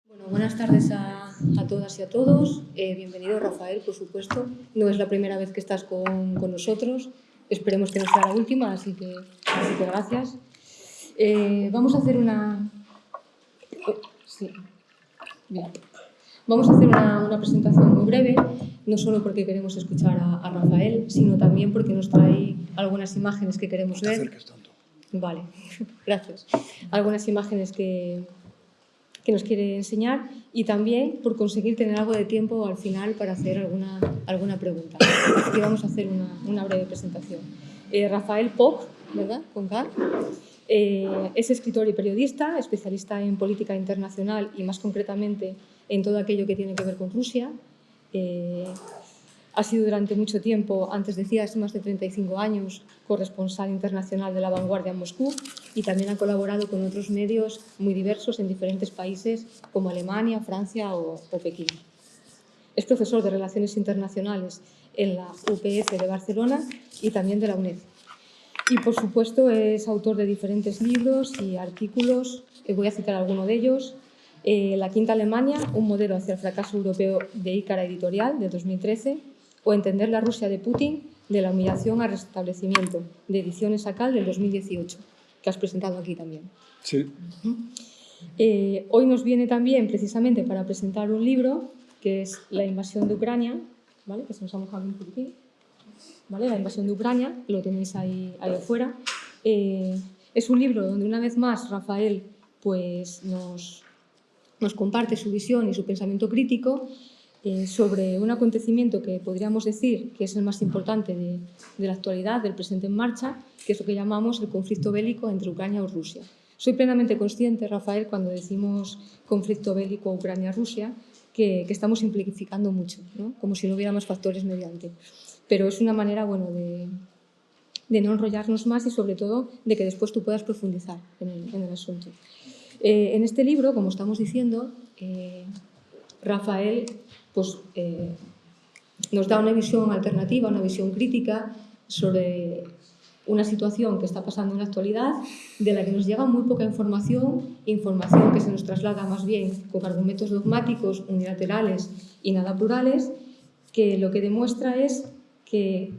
Bueno, buenas tardes a todas y a todos. Bienvenido, Rafael, por supuesto. No es la primera vez que estás con nosotros. Esperemos que no sea la última, así que gracias. Vamos a hacer una... Sí. Bien. Vamos a hacer una presentación muy breve, no solo porque queremos escuchar a Rafael, sino también porque nos trae algunas imágenes que queremos ver. No te acerques tanto. Vale, gracias. Algunas imágenes que nos quiere enseñar y también por conseguir tener algo de tiempo al final para hacer alguna pregunta. Así que vamos a hacer una breve presentación. Rafael Poch, ¿verdad? Con K. Es escritor y periodista, especialista en política internacional y más concretamente en todo aquello que tiene que ver con Rusia. Ha sido durante mucho tiempo, antes decías, más de 35 años, corresponsal internacional de La Vanguardia en Moscú y también ha colaborado con otros medios muy diversos en diferentes países como Alemania, Francia o Pekín. Es profesor de Relaciones Internacionales en la UPF de Barcelona y también de la UNED. Y, por supuesto, es autor de diferentes libros y artículos. Voy a citar alguno de ellos. La Quinta Alemania, un modelo hacia el fracaso europeo de Ícara Editorial, de 2013, o Entender la Rusia de Putin, de la humillación al restablecimiento, de Ediciones Sakal, del 2018, que has presentado aquí también. Sí. Hoy nos viene también, precisamente, para presentar un libro, que es La invasión de Ucrania, ¿vale? Que se nos ha mojado un poquitín. ¿Vale? La invasión de Ucrania, lo tenéis ahí afuera. Es un libro donde, una vez más, Rafael pues, nos comparte su visión y su pensamiento crítico sobre un acontecimiento que podríamos decir que es el más importante de la actualidad, del presente en marcha, que es lo que llamamos el conflicto bélico entre Ucrania y Rusia. Soy plenamente consciente, Rafael, cuando decimos conflicto bélico Ucrania-Rusia, que estamos simplificando mucho, ¿no? Como si no hubiera más factores mediante. Pero es una manera, bueno, de no enrollarnos más y, sobre todo, de que después tú puedas profundizar en el asunto. En este libro, como estamos diciendo, Rafael pues, nos da una visión alternativa, una visión crítica sobre una situación que está pasando en la actualidad, de la que nos llega muy poca información que se nos traslada más bien con argumentos dogmáticos, unilaterales y nada plurales, que lo que demuestra es que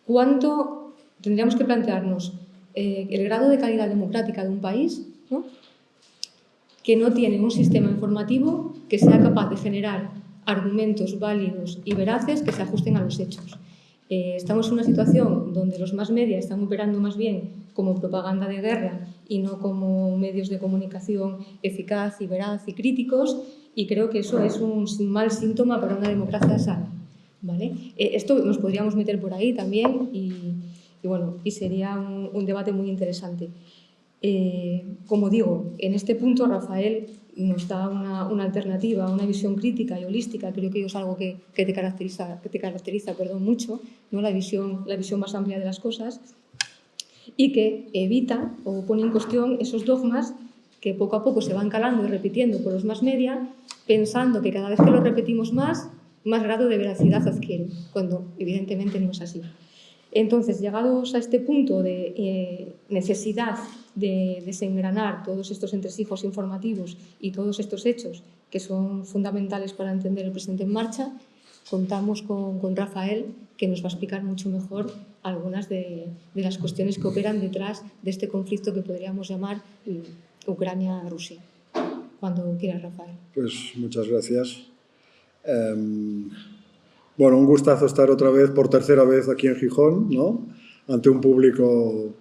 cuánto tendríamos que plantearnos el grado de calidad democrática de un país, ¿no? Que no tiene un sistema informativo que sea capaz de generar argumentos válidos y veraces que se ajusten a los hechos. Estamos en una situación donde los más media están operando más bien como propaganda de guerra y no como medios de comunicación eficaz y veraz y críticos, y creo que eso es un mal síntoma para una democracia sana, ¿vale? Esto nos podríamos meter por ahí también y sería un debate muy interesante. Como digo, en este punto Rafael nos da una alternativa, una visión crítica y holística. Creo que es algo que te caracteriza mucho, ¿no? la visión más amplia de las cosas, y que evita o pone en cuestión esos dogmas que poco a poco se van calando y repitiendo por los más media, pensando que cada vez que los repetimos más grado de veracidad adquiere, cuando evidentemente no es así. Entonces, llegados a este punto de necesidad de desengranar todos estos entresijos informativos y todos estos hechos que son fundamentales para entender el presente en marcha, contamos con Rafael, que nos va a explicar mucho mejor algunas de las cuestiones que operan detrás de este conflicto que podríamos llamar Ucrania-Rusia. Cuando quieras, Rafael. Pues muchas gracias. Bueno, un gustazo estar otra vez, por tercera vez aquí en Gijón, ¿no? Ante un público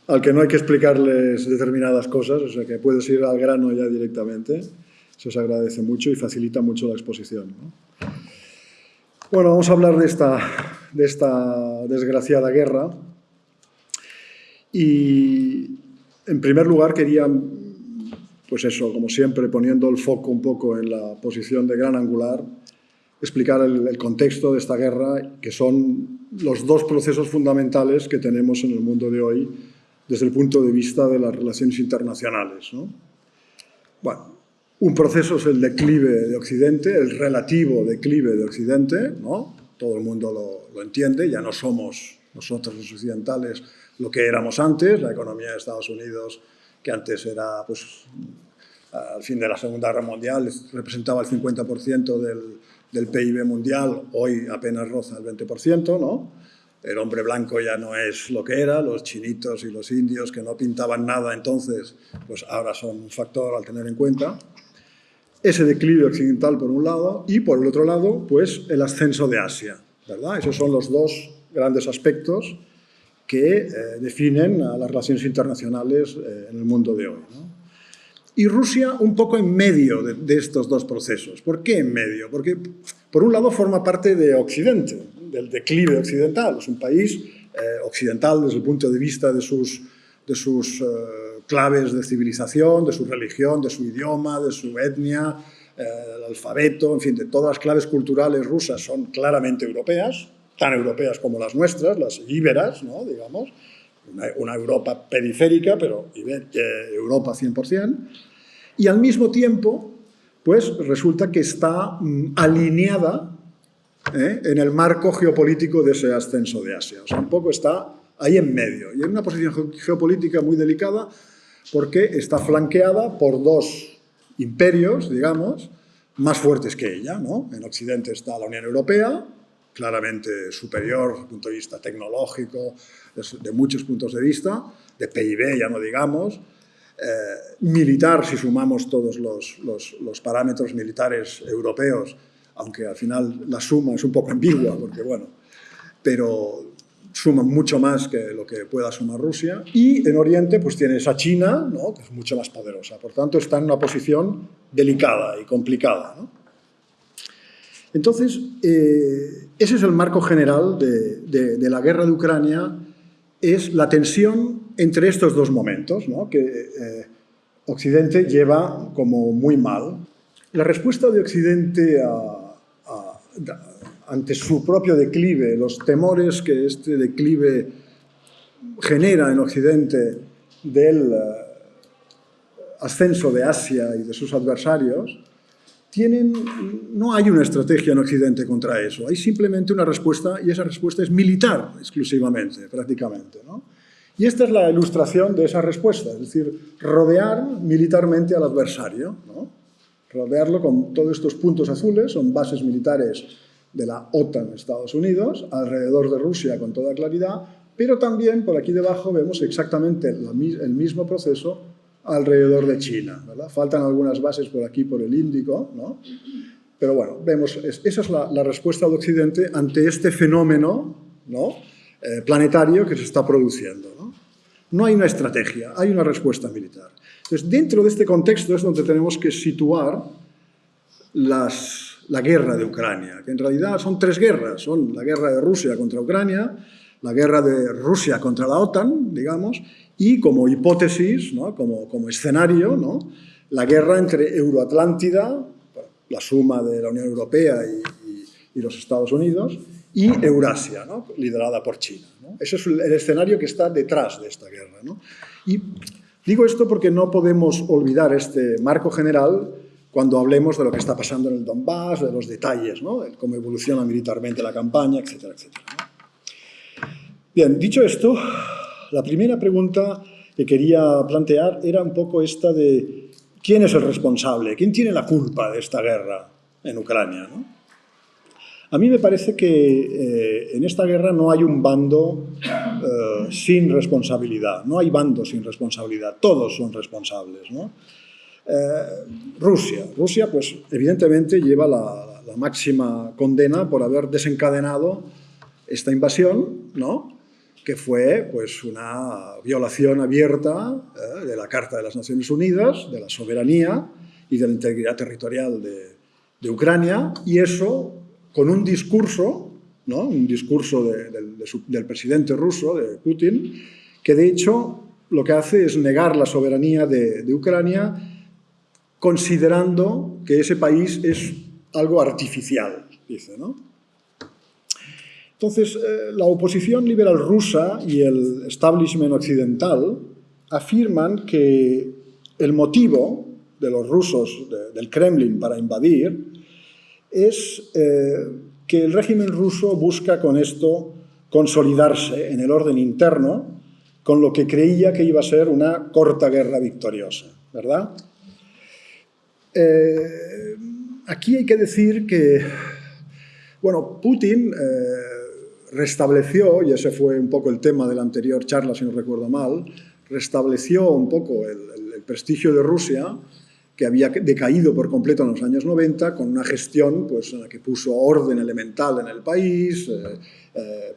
al que no hay que explicarles determinadas cosas, o sea que puedes ir al grano ya directamente. Se os agradece mucho y facilita mucho la exposición, ¿no? Bueno, vamos a hablar de esta desgraciada guerra. Y, en primer lugar, quería, pues eso, como siempre, poniendo el foco un poco en la posición de gran angular, explicar el contexto de esta guerra, que son los dos procesos fundamentales que tenemos en el mundo de hoy desde el punto de vista de las relaciones internacionales, ¿no? Bueno, un proceso es el declive de Occidente, el relativo declive de Occidente, ¿no? Todo el mundo lo entiende, ya no somos nosotros los occidentales lo que éramos antes, la economía de Estados Unidos, que antes era pues, al fin de la Segunda Guerra Mundial representaba el 50% del PIB mundial, hoy apenas roza el 20%, ¿no? El hombre blanco ya no es lo que era, los chinitos y los indios que no pintaban nada entonces, pues ahora son un factor al tener en cuenta. Ese declive occidental por un lado y por el otro lado, pues el ascenso de Asia, ¿verdad? Esos son los dos grandes aspectos que definen a las relaciones internacionales en el mundo de hoy, ¿no? Y Rusia un poco en medio de estos dos procesos. ¿Por qué en medio? Porque, por un lado, forma parte de Occidente, del declive occidental. Es un país occidental desde el punto de vista de sus claves de civilización, de su religión, de su idioma, de su etnia, el alfabeto, en fin, de todas las claves culturales rusas son claramente europeas, tan europeas como las nuestras, las íberas, ¿no? Digamos, una Europa periférica, pero Europa 100%, y al mismo tiempo, pues resulta que está alineada en el marco geopolítico de ese ascenso de Asia. O sea, un poco está ahí en medio, y en una posición geopolítica muy delicada porque está flanqueada por dos imperios, digamos, más fuertes que ella, ¿no? En Occidente está la Unión Europea, claramente superior desde el punto de vista tecnológico, de muchos puntos de vista, de PIB ya no digamos, militar si sumamos todos los parámetros militares europeos, aunque al final la suma es un poco ambigua, porque bueno, pero suman mucho más que lo que pueda sumar Rusia, y en Oriente pues tienes a China, ¿no? Que es mucho más poderosa, por tanto está en una posición delicada y complicada, ¿no? Entonces, ese es el marco general de la guerra de Ucrania, es la tensión entre estos dos momentos, ¿no? Que Occidente lleva como muy mal. La respuesta de Occidente ante su propio declive, los temores que este declive genera en Occidente del ascenso de Asia y de sus adversarios, no hay una estrategia en Occidente contra eso, hay simplemente una respuesta, y esa respuesta es militar exclusivamente, prácticamente, ¿no? Y esta es la ilustración de esa respuesta, es decir, rodear militarmente al adversario, ¿no? Rodearlo con todos estos puntos azules, son bases militares de la OTAN, Estados Unidos, alrededor de Rusia con toda claridad, pero también por aquí debajo vemos exactamente el mismo proceso alrededor de China, ¿verdad? Faltan algunas bases por aquí, por el Índico, ¿no? Pero bueno, vemos, esa es la respuesta de Occidente ante este fenómeno, ¿no? Planetario que se está produciendo, ¿no? No hay una estrategia, hay una respuesta militar. Entonces, dentro de este contexto es donde tenemos que situar la guerra de Ucrania, que en realidad son tres guerras, son la guerra de Rusia contra Ucrania, la guerra de Rusia contra la OTAN, digamos, y como hipótesis, ¿no? como escenario, ¿no? La guerra entre Euroatlántida, la suma de la Unión Europea y los Estados Unidos, y Eurasia, ¿no? Liderada por China, ¿no? Ese es el escenario que está detrás de esta guerra, ¿no? Y digo esto porque no podemos olvidar este marco general cuando hablemos de lo que está pasando en el Donbass, de los detalles, ¿no? De cómo evoluciona militarmente la campaña, etcétera, etcétera, ¿no? Bien, dicho esto, la primera pregunta que quería plantear era un poco esta de ¿quién es el responsable? ¿Quién tiene la culpa de esta guerra en Ucrania, ¿no? A mí me parece que en esta guerra no hay un bando sin responsabilidad, no hay bando sin responsabilidad, todos son responsables, ¿no? Rusia, pues evidentemente lleva la máxima condena por haber desencadenado esta invasión, ¿no? Que fue pues una violación abierta de la Carta de las Naciones Unidas, de la soberanía y de la integridad territorial de Ucrania, y eso con un discurso, ¿no? Un discurso del presidente ruso, de Putin, que de hecho lo que hace es negar la soberanía de Ucrania, considerando que ese país es algo artificial, dice, ¿no? Entonces, la oposición liberal rusa y el establishment occidental afirman que el motivo de los rusos, del Kremlin, para invadir, es que el régimen ruso busca con esto consolidarse en el orden interno con lo que creía que iba a ser una corta guerra victoriosa, ¿verdad? Aquí hay que decir que, bueno, Putin restableció, y ese fue un poco el tema de la anterior charla, si no recuerdo mal, restableció un poco el prestigio de Rusia, que había decaído por completo en los años 90, con una gestión pues, en la que puso orden elemental en el país.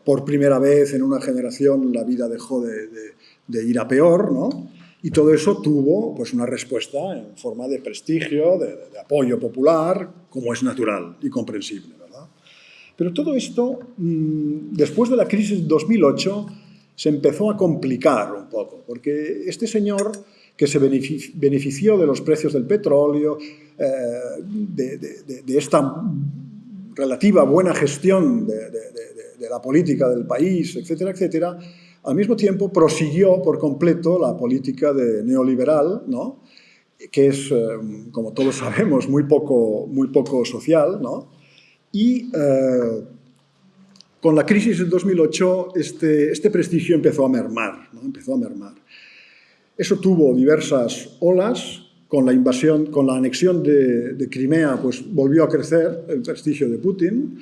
Por primera vez en una generación la vida dejó de ir a peor, ¿no? Y todo eso tuvo pues, una respuesta en forma de prestigio, de apoyo popular, como es natural y comprensible, ¿verdad? Pero todo esto, después de la crisis de 2008, se empezó a complicar un poco, porque este señor que se benefició de los precios del petróleo, de esta relativa buena gestión de la política del país, etcétera, etcétera, al mismo tiempo prosiguió por completo la política neoliberal, ¿no? Que es, como todos sabemos, muy poco social, ¿no? Y con la crisis del 2008 este prestigio empezó a mermar, ¿no? Empezó a mermar. Eso tuvo diversas olas. Con la invasión, con la anexión de Crimea, pues volvió a crecer el prestigio de Putin,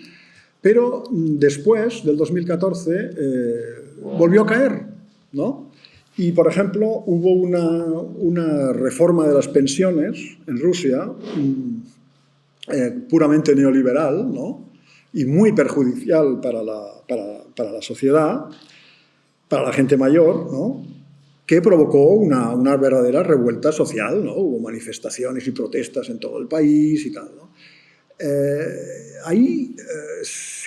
pero después del 2014 volvió a caer, ¿no? Y, por ejemplo, hubo una reforma de las pensiones en Rusia, puramente neoliberal, ¿no? Y muy perjudicial para la sociedad, para la gente mayor, ¿no? Que provocó una verdadera revuelta social, ¿no? Hubo manifestaciones y protestas en todo el país y tal, ¿no? Ahí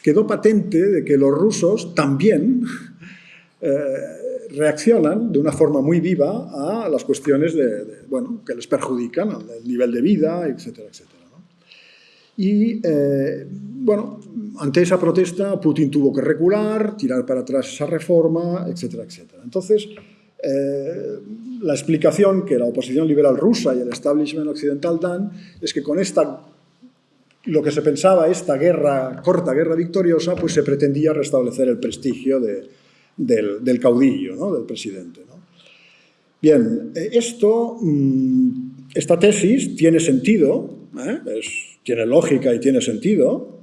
quedó patente de que los rusos también reaccionan de una forma muy viva a las cuestiones bueno, que les perjudican, el nivel de vida, etcétera, etcétera, ¿no? Y, bueno, ante esa protesta Putin tuvo que recular, tirar para atrás esa reforma, etcétera, etcétera. Entonces, la explicación que la oposición liberal rusa y el establishment occidental dan es que con lo que se pensaba esta corta guerra victoriosa, pues se pretendía restablecer el prestigio del caudillo, ¿no? Del presidente, ¿no? Bien, esta tesis tiene sentido, tiene lógica y tiene sentido,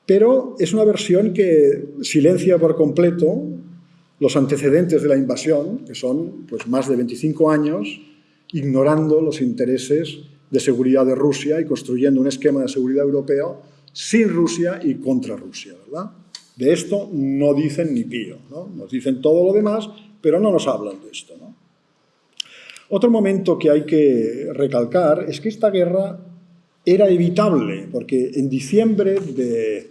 pero es una versión que silencia por completo los antecedentes de la invasión, que son pues, más de 25 años, ignorando los intereses de seguridad de Rusia y construyendo un esquema de seguridad europeo sin Rusia y contra Rusia, ¿verdad? De esto no dicen ni pío, ¿no? Nos dicen todo lo demás, pero no nos hablan de esto, ¿no? Otro momento que hay que recalcar es que esta guerra era evitable, porque en diciembre del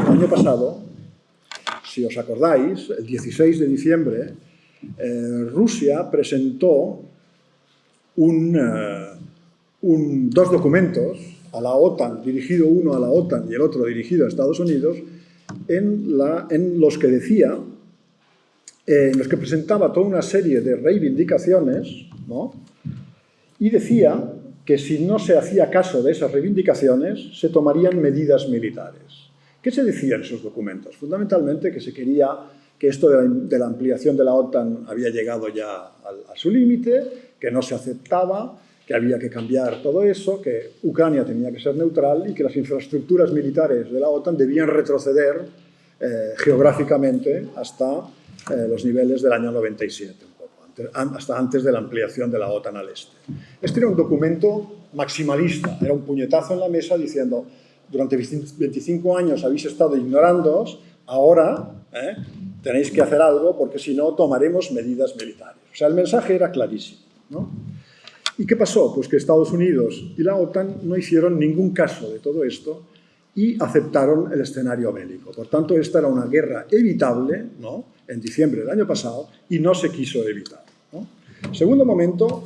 año pasado, si os acordáis, el 16 de diciembre, Rusia presentó dos documentos a la OTAN, dirigido uno a la OTAN y el otro dirigido a Estados Unidos, en los que decía, en los que presentaba toda una serie de reivindicaciones, ¿no? Y decía que si no se hacía caso de esas reivindicaciones, se tomarían medidas militares. ¿Qué se decía en esos documentos? Fundamentalmente que se quería que esto de la ampliación de la OTAN había llegado ya a su límite, que no se aceptaba, que había que cambiar todo eso, que Ucrania tenía que ser neutral y que las infraestructuras militares de la OTAN debían retroceder geográficamente hasta los niveles del año 97, un poco, hasta antes de la ampliación de la OTAN al este. Este era un documento maximalista, era un puñetazo en la mesa diciendo: durante 25 años habéis estado ignorándoos, ahora tenéis que hacer algo porque si no tomaremos medidas militares. O sea, el mensaje era clarísimo, ¿no? ¿Y qué pasó? Pues que Estados Unidos y la OTAN no hicieron ningún caso de todo esto y aceptaron el escenario bélico. Por tanto, esta era una guerra evitable, ¿no? En diciembre del año pasado, y no se quiso evitar, ¿no? Segundo momento,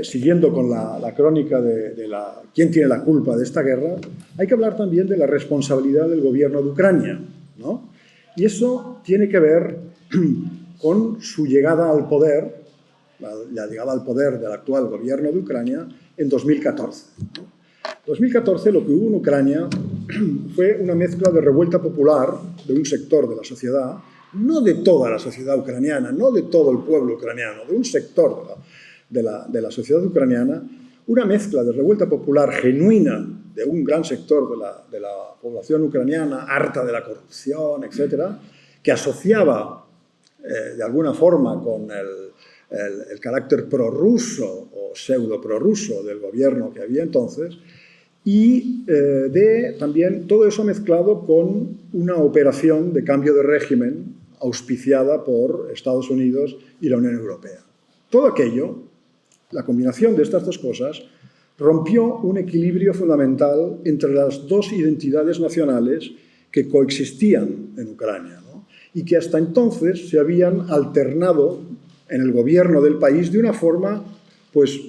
siguiendo con la crónica de quién tiene la culpa de esta guerra, hay que hablar también de la responsabilidad del gobierno de Ucrania, ¿no? Y eso tiene que ver con su llegada al poder, la llegada al poder del actual gobierno de Ucrania en 2014. En 2014 lo que hubo en Ucrania fue una mezcla de revuelta popular de un sector de la sociedad, no de toda la sociedad ucraniana, no de todo el pueblo ucraniano, de un sector de la sociedad ucraniana, una mezcla de revuelta popular genuina de un gran sector de la población ucraniana, harta de la corrupción, etcétera, que asociaba de alguna forma con el carácter prorruso o pseudo-prorruso del gobierno que había entonces, y también todo eso mezclado con una operación de cambio de régimen auspiciada por Estados Unidos y la Unión Europea. Todo aquello, la combinación de estas dos cosas, rompió un equilibrio fundamental entre las dos identidades nacionales que coexistían en Ucrania, ¿no? Y que hasta entonces se habían alternado en el gobierno del país de una forma pues,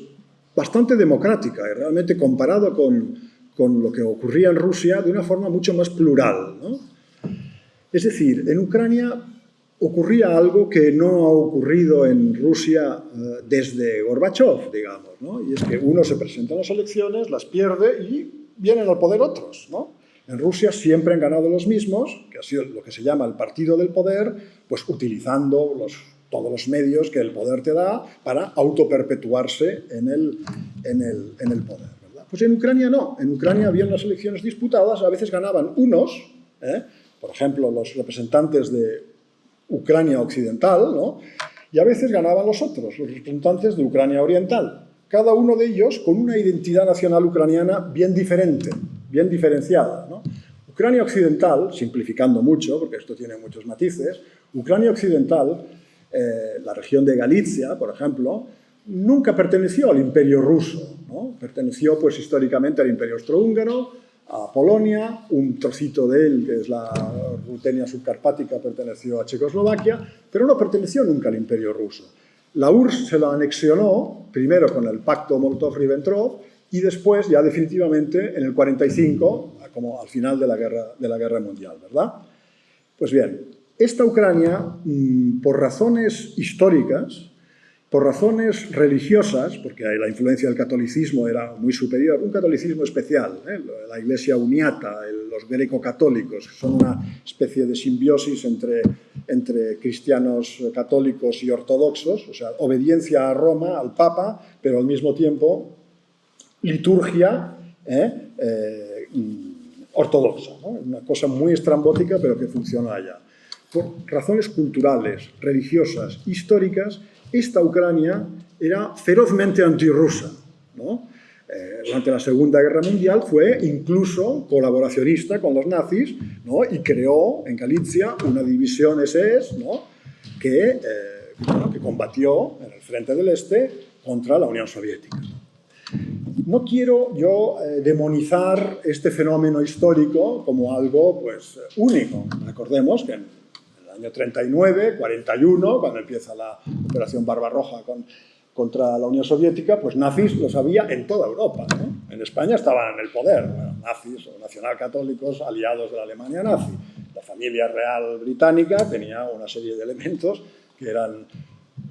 bastante democrática y realmente comparado con lo que ocurría en Rusia de una forma mucho más plural, ¿no? Es decir, en Ucrania ocurría algo que no ha ocurrido en Rusia desde Gorbachov, digamos, ¿no? Y es que uno se presenta a las elecciones, las pierde y vienen al poder otros, ¿no? En Rusia siempre han ganado los mismos, que ha sido lo que se llama el partido del poder, pues utilizando todos los medios que el poder te da para autoperpetuarse en el poder, ¿verdad? Pues en Ucrania no. En Ucrania había unas elecciones disputadas, a veces ganaban unos, por ejemplo, los representantes de Ucrania Occidental, ¿no? Y a veces ganaban los otros, los representantes de Ucrania Oriental. Cada uno de ellos con una identidad nacional ucraniana bien diferente, bien diferenciada, ¿no? Ucrania Occidental, simplificando mucho, porque esto tiene muchos matices, Ucrania Occidental, la región de Galicia, por ejemplo, nunca perteneció al Imperio ruso, ¿no? Perteneció, pues, históricamente al Imperio austrohúngaro, a Polonia, un trocito de él, que es la Rutenia subcarpática, perteneció a Checoslovaquia, pero no perteneció nunca al Imperio ruso. La URSS se la anexionó, primero con el pacto Molotov-Ribbentrop, y después, ya definitivamente, en el 45, como al final de la Guerra Mundial, ¿verdad? Pues bien, esta Ucrania, por razones históricas, por razones religiosas, porque la influencia del catolicismo era muy superior, un catolicismo especial, la Iglesia uniata, los greco-católicos, que son una especie de simbiosis entre cristianos católicos y ortodoxos, o sea, obediencia a Roma, al Papa, pero al mismo tiempo liturgia ortodoxa, ¿no? Una cosa muy estrambótica, pero que funciona allá. Por razones culturales, religiosas, históricas, esta Ucrania era ferozmente antirrusa, ¿no? Durante la Segunda Guerra Mundial fue incluso colaboracionista con los nazis, ¿no? Y creó en Galicia una división SS, ¿no? que combatió en el frente del Este contra la Unión Soviética. No quiero yo demonizar este fenómeno histórico como algo pues, único. Recordemos que en el año 39, 41, cuando empieza la Operación Barbarroja contra la Unión Soviética, pues nazis los había en toda Europa, ¿no? En España estaban en el poder, bueno, nazis o nacionalcatólicos aliados de la Alemania nazi. La familia real británica tenía una serie de elementos que eran...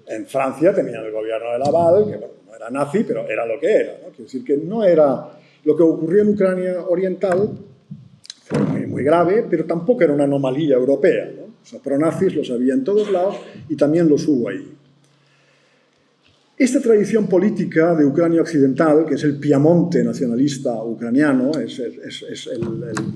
En Francia tenían el gobierno de Laval, que bueno, no era nazi, pero era lo que era, ¿no? Quiero decir que no era... Lo que ocurrió en Ucrania Oriental fue muy, muy grave, pero tampoco era una anomalía europea, ¿no? O sea, pronazis los había en todos lados y también los hubo ahí. Esta tradición política de Ucrania Occidental, que es el Piamonte nacionalista ucraniano, es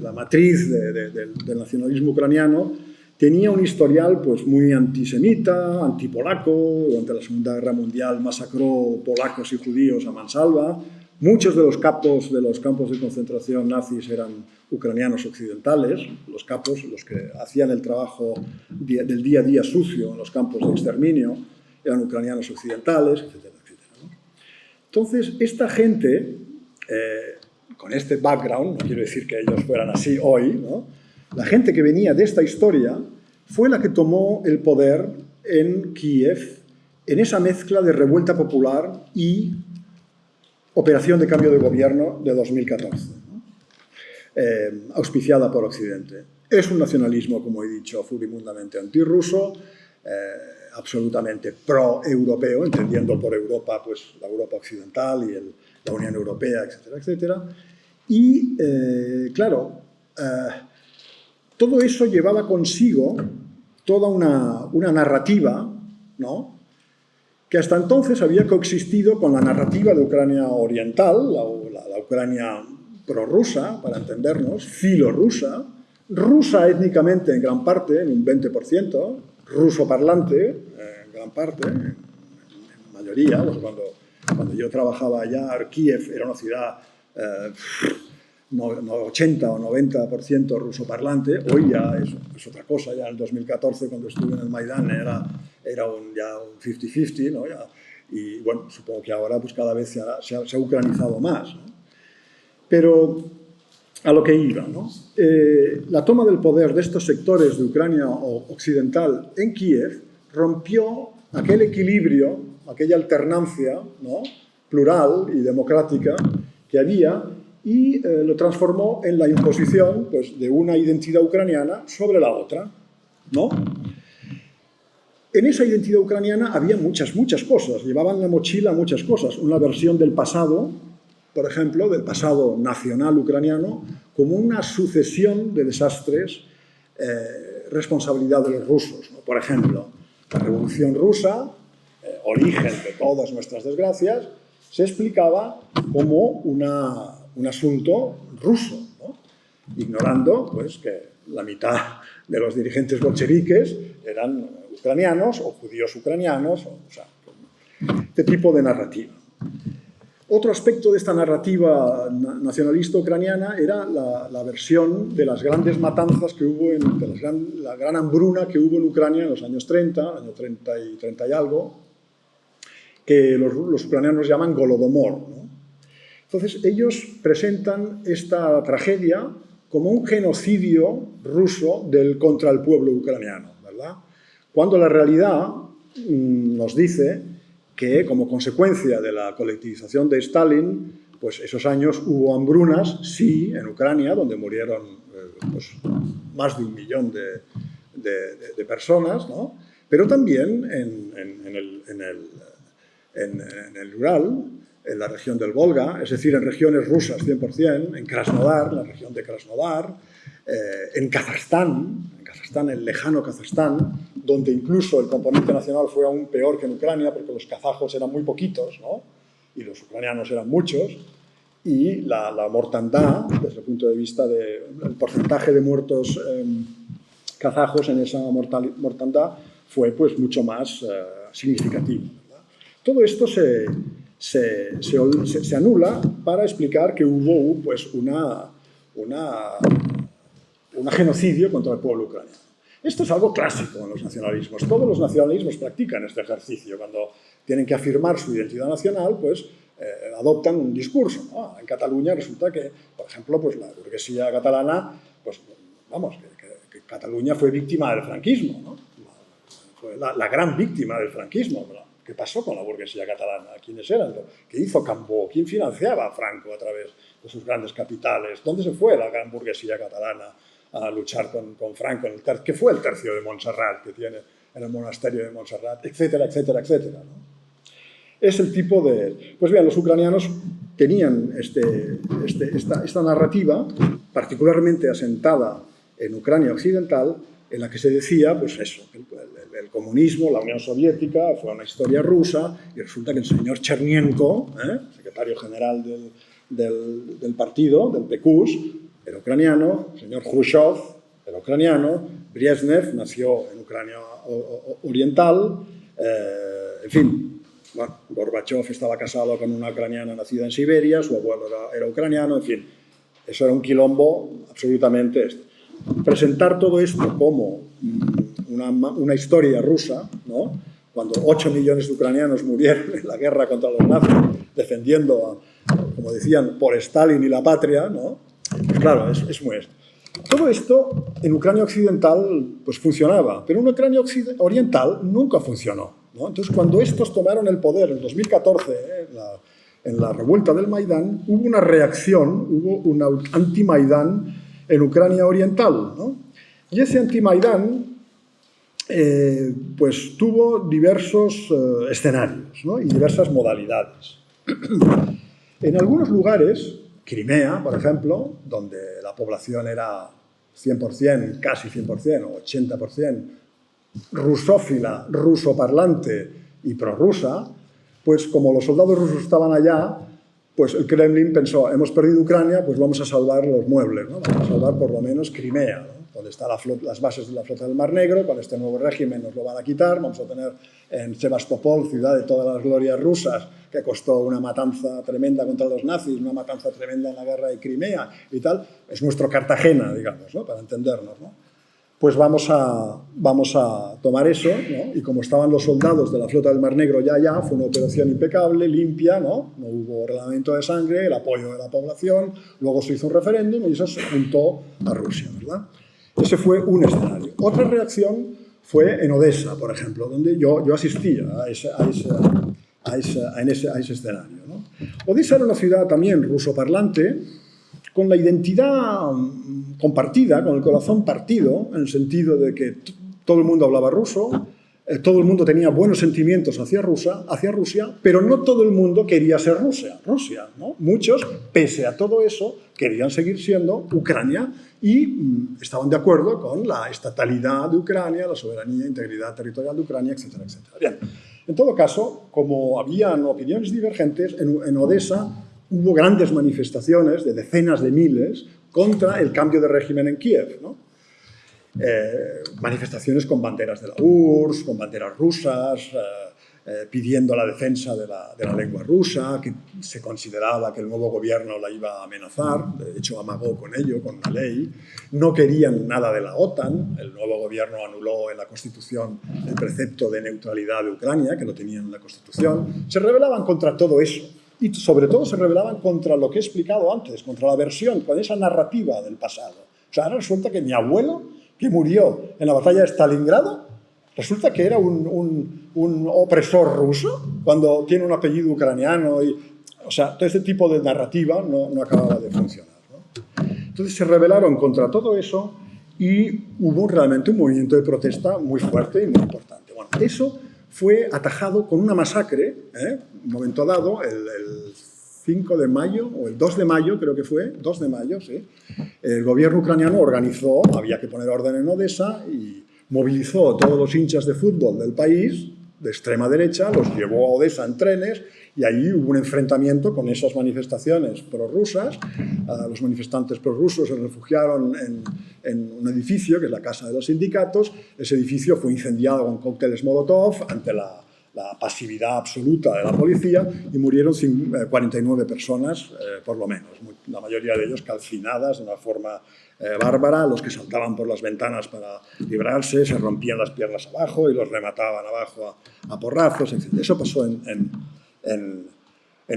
la matriz del nacionalismo ucraniano, tenía un historial pues, muy antisemita, antipolaco. Durante la Segunda Guerra Mundial masacró polacos y judíos a mansalva. Muchos de los campos de concentración nazis eran ucranianos occidentales, los capos, los que hacían el trabajo del día a día sucio en los campos de exterminio, eran ucranianos occidentales, etcétera, etcétera, ¿no? Entonces, esta gente, con este background, no quiero decir que ellos fueran así hoy, ¿no? La gente que venía de esta historia fue la que tomó el poder en Kiev en esa mezcla de revuelta popular y operación de cambio de gobierno de 2014, ¿no? Auspiciada por Occidente. Es un nacionalismo, como he dicho, furibundamente antirruso, absolutamente pro-europeo, entendiendo por Europa pues, la Europa occidental y la Unión Europea, etcétera, etcétera. Y, claro, todo eso llevaba consigo toda una narrativa, ¿no? que hasta entonces había coexistido con la narrativa de Ucrania oriental, la Ucrania prorrusa, para entendernos, filorrusa, rusa étnicamente en gran parte, en un 20%, ruso parlante en gran parte, en mayoría. Pues cuando yo trabajaba allá, Kiev era una ciudad 80 o 90% ruso parlante. Hoy ya es otra cosa. Ya en el 2014, cuando estuve en el Maidán, era ya un 50-50, ¿no? Y bueno, supongo que ahora pues cada vez se ha ucranizado más, ¿no? Pero a lo que iba, ¿no? La toma del poder de estos sectores de Ucrania occidental en Kiev rompió aquel equilibrio, aquella alternancia, ¿no?, plural y democrática que había, y lo transformó en la imposición, pues, de una identidad ucraniana sobre la otra, ¿no? En esa identidad ucraniana había muchas cosas, llevaban en la mochila muchas cosas. Una versión del pasado, por ejemplo, del pasado nacional ucraniano, como una sucesión de desastres, responsabilidad de los rusos, ¿no? Por ejemplo, la Revolución Rusa, origen de todas nuestras desgracias, se explicaba como un asunto ruso, ¿no? Ignorando, pues, que la mitad de los dirigentes bolcheviques eran ucranianos o judíos ucranianos, o sea, este tipo de narrativa. Otro aspecto de esta narrativa nacionalista ucraniana era la versión de las grandes matanzas que hubo, la gran hambruna que hubo en Ucrania en los años 30, año 30 y algo, que los ucranianos llaman Golodomor, ¿no? Entonces, ellos presentan esta tragedia como un genocidio ruso contra el pueblo ucraniano, ¿verdad? Cuando la realidad nos dice que, como consecuencia de la colectivización de Stalin, pues esos años hubo hambrunas, sí, en Ucrania, donde murieron pues, más de 1 millón de personas, ¿no? Pero también en el Ural, en la región del Volga, es decir, en regiones rusas 100%, en Krasnodar, la región de Krasnodar, en Kazajstán, el lejano Kazajstán, donde incluso el componente nacional fue aún peor que en Ucrania, porque los kazajos eran muy poquitos, ¿no?, y los ucranianos eran muchos, y la mortandad, desde el punto de vista del porcentaje de muertos kazajos en esa mortandad, fue pues mucho más significativo, ¿verdad? Todo esto se anula para explicar que hubo pues un genocidio contra el pueblo ucraniano. Esto es algo clásico en los nacionalismos. Todos los nacionalismos practican este ejercicio. Cuando tienen que afirmar su identidad nacional, pues adoptan un discurso, ¿no? En Cataluña resulta que, por ejemplo, pues la burguesía catalana, pues vamos, que Cataluña fue víctima del franquismo, ¿no? Fue la gran víctima del franquismo. ¿Qué pasó con la burguesía catalana? ¿Quiénes eran? ¿Qué hizo Cambó? ¿Quién financiaba a Franco a través de sus grandes capitales? ¿Dónde se fue la gran burguesía catalana a luchar con Franco? ¿Qué fue el tercio de Montserrat que tiene en el monasterio de Montserrat? Etcétera, etcétera, etcétera, ¿no? Es el tipo de... Pues bien, los ucranianos tenían esta narrativa particularmente asentada en Ucrania occidental, en la que se decía, pues eso, el comunismo, la Unión Soviética, fue una historia rusa, y resulta que el señor Chernienko, secretario general del partido, del PQS, era ucraniano, el señor Khrushchev era ucraniano, Brezhnev nació en Ucrania oriental, en fin. Bueno, Gorbachev estaba casado con una ucraniana nacida en Siberia, su abuelo era ucraniano, en fin. Eso era un quilombo absolutamente... Presentar todo esto como una historia rusa, ¿no?, cuando 8 millones de ucranianos murieron en la guerra contra los nazis, defendiendo, como decían, por Stalin y la patria, ¿no? Pues claro, es muy esto. Todo esto en Ucrania occidental pues funcionaba, pero en Ucrania oriental nunca funcionó, ¿no? Entonces, cuando estos tomaron el poder en 2014, en la revuelta del Maidán, hubo una reacción, hubo un anti-Maidán en Ucrania oriental, ¿no? Y ese anti-Maidán pues tuvo diversos escenarios, ¿no?, y diversas modalidades. En algunos lugares, Crimea, por ejemplo, donde la población era 100%, casi 100% o 80% rusófila, rusoparlante y prorrusa, pues como los soldados rusos estaban allá, pues el Kremlin pensó, hemos perdido Ucrania, pues vamos a salvar los muebles, ¿no? Vamos a salvar por lo menos Crimea, ¿no? Donde están las bases de la flota del Mar Negro. Con este nuevo régimen nos lo van a quitar, vamos a tener en Sebastopol, ciudad de todas las glorias rusas, que costó una matanza tremenda contra los nazis, una matanza tremenda en la guerra de Crimea y tal, es nuestro Cartagena, digamos, ¿no? Para entendernos, ¿no? Pues vamos a tomar eso, ¿no? Y como estaban los soldados de la flota del Mar Negro ya, fue una operación impecable, limpia, ¿no? No hubo derramamiento de sangre, el apoyo de la población, luego se hizo un referéndum y eso se juntó a Rusia, ¿verdad? Ese fue un escenario. Otra reacción fue en Odessa, por ejemplo, donde yo asistía a ese escenario, ¿no? Odessa era una ciudad también rusoparlante, con la identidad compartida, con el corazón partido, en el sentido de que todo el mundo hablaba ruso, todo el mundo tenía buenos sentimientos hacia Rusia, pero no todo el mundo quería ser Rusia, ¿no? Muchos, pese a todo eso, querían seguir siendo Ucrania y estaban de acuerdo con la estatalidad de Ucrania, la soberanía e integridad territorial de Ucrania, etcétera, etcétera. Bien, en todo caso, como habían opiniones divergentes, en Odessa hubo grandes manifestaciones de decenas de miles contra el cambio de régimen en Kiev, ¿no? Manifestaciones con banderas de la URSS, con banderas rusas, pidiendo la defensa de la lengua rusa, que se consideraba que el nuevo gobierno la iba a amenazar, de hecho amagó con ello, con una ley. No querían nada de la OTAN, el nuevo gobierno anuló en la Constitución el precepto de neutralidad de Ucrania, que lo tenían en la Constitución. Se rebelaban contra todo eso. Y sobre todo se rebelaban contra lo que he explicado antes, contra la versión, con esa narrativa del pasado. O sea, ahora resulta que mi abuelo, que murió en la batalla de Stalingrado, resulta que era un opresor ruso, cuando tiene un apellido ucraniano. O sea, todo este tipo de narrativa no acababa de funcionar, ¿no? Entonces se rebelaron contra todo eso y hubo realmente un movimiento de protesta muy fuerte y muy importante. Bueno, eso fue atajado con una masacre, un momento dado, el 5 de mayo, o el 2 de mayo, creo que fue, 2 de mayo, sí. El gobierno ucraniano organizó, había que poner orden en Odessa, y movilizó a todos los hinchas de fútbol del país, de extrema derecha, los llevó a Odessa en trenes, y allí hubo un enfrentamiento con esas manifestaciones prorrusas. Los manifestantes prorrusos se refugiaron en un edificio, que es la Casa de los Sindicatos. Ese edificio fue incendiado con cócteles Molotov ante la pasividad absoluta de la policía, y murieron 49 personas, por lo menos, la mayoría de ellos calcinadas de una forma bárbara. Los que saltaban por las ventanas para librarse se rompían las piernas abajo y los remataban abajo a porrazos, etc. Eso pasó en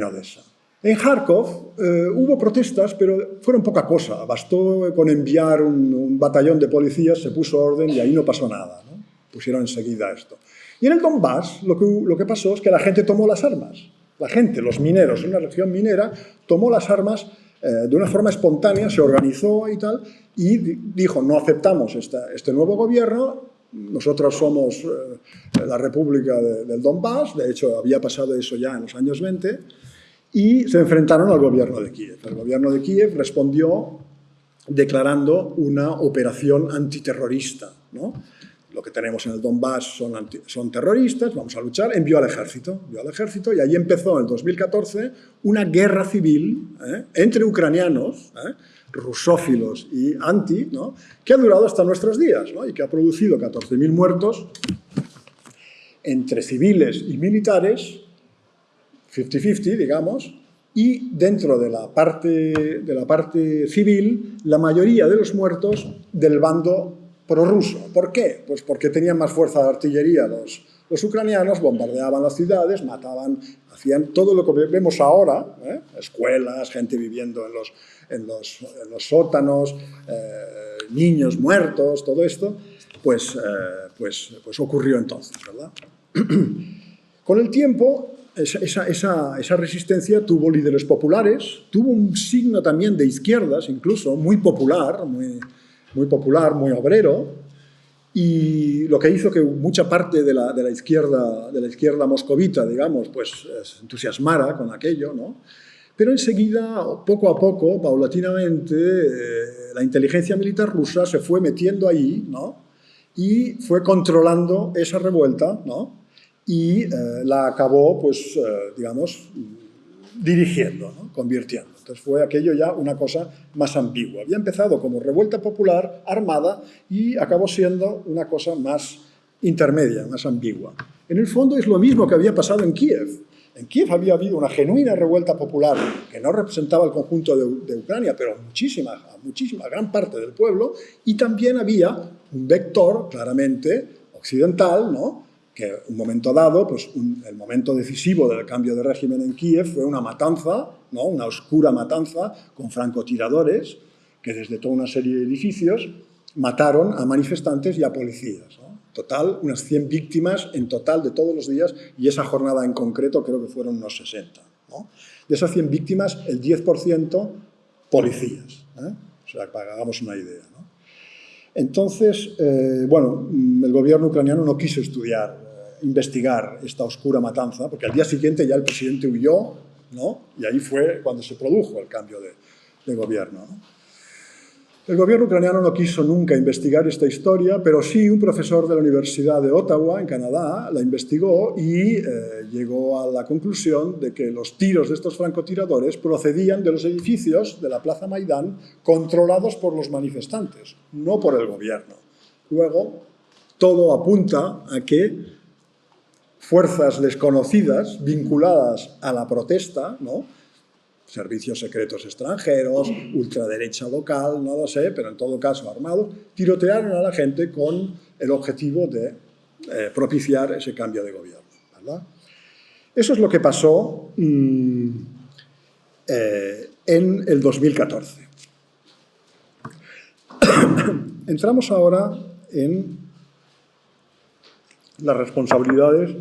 Odessa. En Kharkov hubo protestas, pero fueron poca cosa. Bastó con enviar un batallón de policías, se puso orden y ahí no pasó nada, ¿no? Pusieron enseguida esto. Y en el Donbass lo que pasó es que la gente tomó las armas. La gente, los mineros, una región minera, tomó las armas de una forma espontánea, se organizó y tal, y dijo, no aceptamos este nuevo gobierno, nosotros somos la República del Donbass. De hecho había pasado eso ya en los años 20, y se enfrentaron al gobierno de Kiev. El gobierno de Kiev respondió declarando una operación antiterrorista, ¿no? Lo que tenemos en el Donbass son terroristas, vamos a luchar. Envió al ejército, y ahí empezó en el 2014 una guerra civil entre ucranianos, rusófilos y anti, ¿no? Que ha durado hasta nuestros días, ¿no? Y que ha producido 14.000 muertos entre civiles y militares, 50-50, digamos, y dentro de la parte civil, la mayoría de los muertos del bando prorruso. ¿Por qué? Pues porque tenían más fuerza de artillería los ucranianos, bombardeaban las ciudades, mataban, hacían todo lo que vemos ahora, escuelas, gente viviendo en los sótanos, niños muertos, todo esto, pues ocurrió entonces, ¿verdad? Con el tiempo, esa resistencia tuvo líderes populares, tuvo un signo también de izquierdas, incluso, muy popular, muy obrero, y lo que hizo que mucha parte de la izquierda moscovita, digamos, pues se entusiasmara con aquello, ¿no? Pero enseguida, poco a poco, paulatinamente, la inteligencia militar rusa se fue metiendo ahí, ¿no? Y fue controlando esa revuelta, ¿no? y la acabó, pues, digamos, dirigiendo, ¿no? Convirtiendo. Entonces fue aquello ya una cosa más ambigua. Había empezado como revuelta popular armada y acabó siendo una cosa más intermedia, más ambigua. En el fondo es lo mismo que había pasado en Kiev. En Kiev había habido una genuina revuelta popular que no representaba el conjunto de Ucrania, pero muchísima, gran parte del pueblo, y también había un vector claramente occidental, ¿no? Que en un momento dado, pues el momento decisivo del cambio de régimen en Kiev fue una matanza, ¿no? Una oscura matanza con francotiradores que desde toda una serie de edificios mataron a manifestantes y a policías, ¿no? Total, unas 100 víctimas en total de todos los días, y esa jornada en concreto creo que fueron unos 60. ¿No? De esas 100 víctimas, el 10% policías, ¿eh? O sea, para que hagamos una idea, ¿no? Entonces, bueno, el gobierno ucraniano no quiso investigar esta oscura matanza, porque al día siguiente ya el presidente huyó, ¿no? Y ahí fue cuando se produjo el cambio de gobierno, ¿no? El gobierno ucraniano no quiso nunca investigar esta historia, pero sí un profesor de la Universidad de Ottawa, en Canadá, la investigó y llegó a la conclusión de que los tiros de estos francotiradores procedían de los edificios de la Plaza Maidán controlados por los manifestantes, no por el gobierno. Luego, todo apunta a que fuerzas desconocidas vinculadas a la protesta, ¿no? Servicios secretos extranjeros, ultraderecha local, no lo sé, pero en todo caso armados, tirotearon a la gente con el objetivo de propiciar ese cambio de gobierno, ¿verdad? Eso es lo que pasó en el 2014. Entramos ahora en las responsabilidades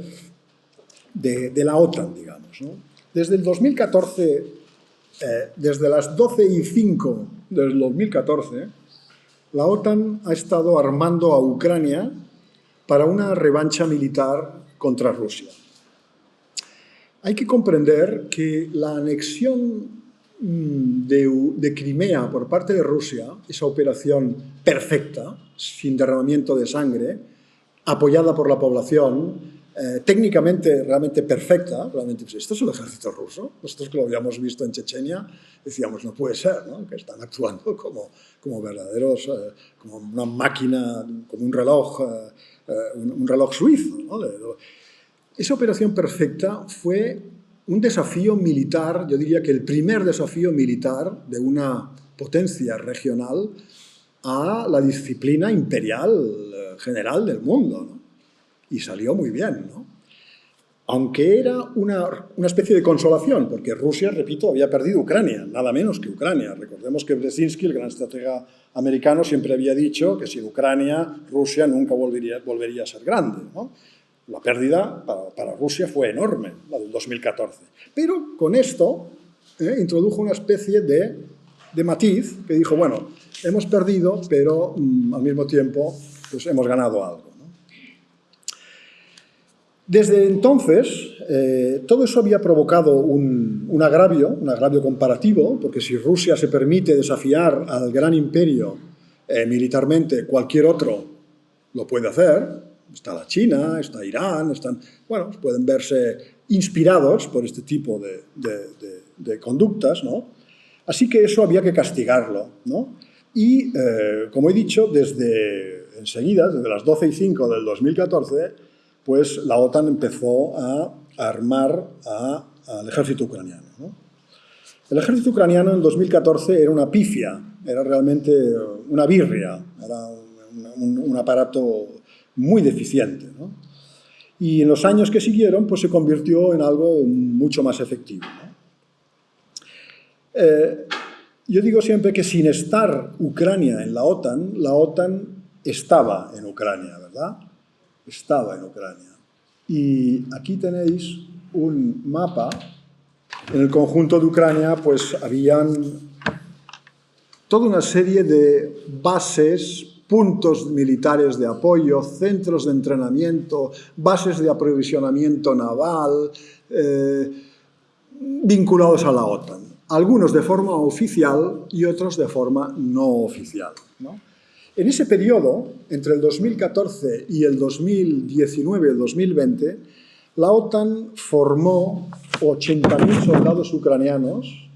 de la OTAN, digamos, ¿no? Desde el 2014... desde las 12:05 del 2014, la OTAN ha estado armando a Ucrania para una revancha militar contra Rusia. Hay que comprender que la anexión de Crimea por parte de Rusia, esa operación perfecta, sin derramamiento de sangre, apoyada por la población, técnicamente realmente perfecta, realmente, pues, esto es el ejército ruso. Nosotros que lo habíamos visto en Chechenia decíamos, no puede ser, ¿no? Que están actuando como verdaderos, como una máquina, como un reloj suizo, ¿no? Esa operación perfecta fue un desafío militar, yo diría que el primer desafío militar de una potencia regional a la disciplina imperial general del mundo, ¿no? Y salió muy bien, ¿no? Aunque era una especie de consolación, porque Rusia, repito, había perdido Ucrania, nada menos que Ucrania. Recordemos que Brzezinski, el gran estratega americano, siempre había dicho que sin Ucrania, Rusia nunca volvería a ser grande, ¿no? La pérdida para Rusia fue enorme, la del 2014. Pero con esto introdujo una especie de matiz que dijo, bueno, hemos perdido, pero al mismo tiempo pues, hemos ganado algo. Desde entonces, todo eso había provocado un agravio comparativo, porque si Rusia se permite desafiar al gran imperio militarmente, cualquier otro lo puede hacer. Está la China, está Irán, bueno, pueden verse inspirados por este tipo de conductas, ¿no? Así que eso había que castigarlo, ¿no? Y, como he dicho, desde las 12:05 del 2014, pues la OTAN empezó a armar al ejército ucraniano, ¿no? El ejército ucraniano en 2014 era una pifia, era realmente una birria, era un aparato muy deficiente, ¿no? Y en los años que siguieron pues se convirtió en algo mucho más efectivo, ¿no? Yo digo siempre que sin estar Ucrania en la OTAN estaba en Ucrania, ¿verdad? Estaba en Ucrania. Y aquí tenéis un mapa. En el conjunto de Ucrania pues habían toda una serie de bases, puntos militares de apoyo, centros de entrenamiento, bases de aprovisionamiento naval, vinculados a la OTAN. Algunos de forma oficial y otros de forma no oficial, ¿no? En ese periodo, entre el 2014 y el 2019 y el 2020, la OTAN formó 80.000 soldados ucranianos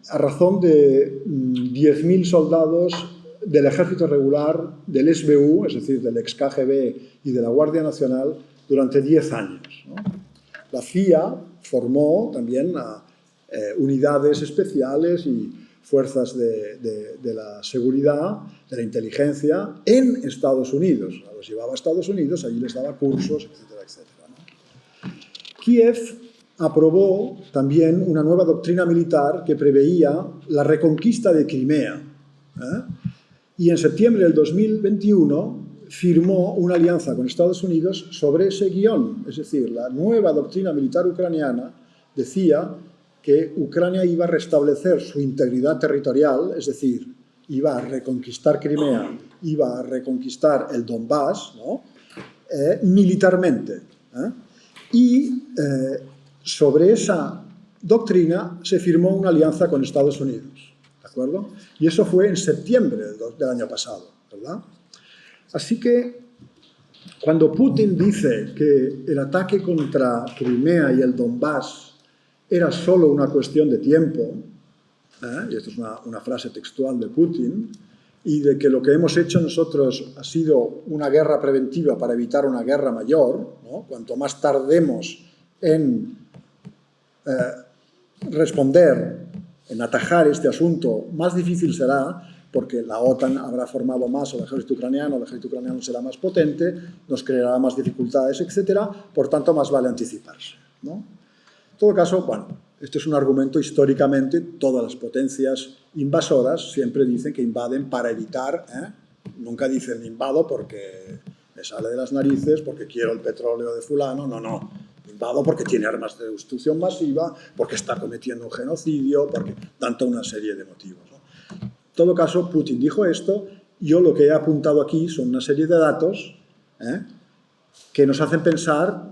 a razón de 10.000 soldados del ejército regular, del SBU, es decir, del ex-KGB y de la Guardia Nacional, durante 10 años, ¿no? La CIA formó también a unidades especiales y fuerzas de la seguridad, de la inteligencia, en Estados Unidos. Los llevaba a Estados Unidos, allí les daba cursos, etcétera, etcétera, ¿no? Kiev aprobó también una nueva doctrina militar que preveía la reconquista de Crimea. Y en septiembre del 2021 firmó una alianza con Estados Unidos sobre ese guión. Es decir, la nueva doctrina militar ucraniana decía que Ucrania iba a restablecer su integridad territorial, es decir, iba a reconquistar Crimea, iba a reconquistar el Donbass, ¿no? Militarmente. Y sobre esa doctrina se firmó una alianza con Estados Unidos, ¿de acuerdo? Y eso fue en septiembre del año pasado, ¿verdad? Así que cuando Putin dice que el ataque contra Crimea y el Donbass era solo una cuestión de tiempo, y esto es una frase textual de Putin, y de que lo que hemos hecho nosotros ha sido una guerra preventiva para evitar una guerra mayor, ¿no? Cuanto más tardemos en responder, en atajar este asunto, más difícil será, porque la OTAN habrá formado más el ejército ucraniano será más potente, nos creará más dificultades, etc. Por tanto, más vale anticiparse, ¿no? En todo caso, bueno, este es un argumento históricamente, todas las potencias invasoras siempre dicen que invaden para evitar, nunca dicen invado porque me sale de las narices, porque quiero el petróleo de fulano, no, invado porque tiene armas de destrucción masiva, porque está cometiendo un genocidio, porque tanto una serie de motivos, ¿no? En todo caso, Putin dijo esto, yo lo que he apuntado aquí son una serie de datos que nos hacen pensar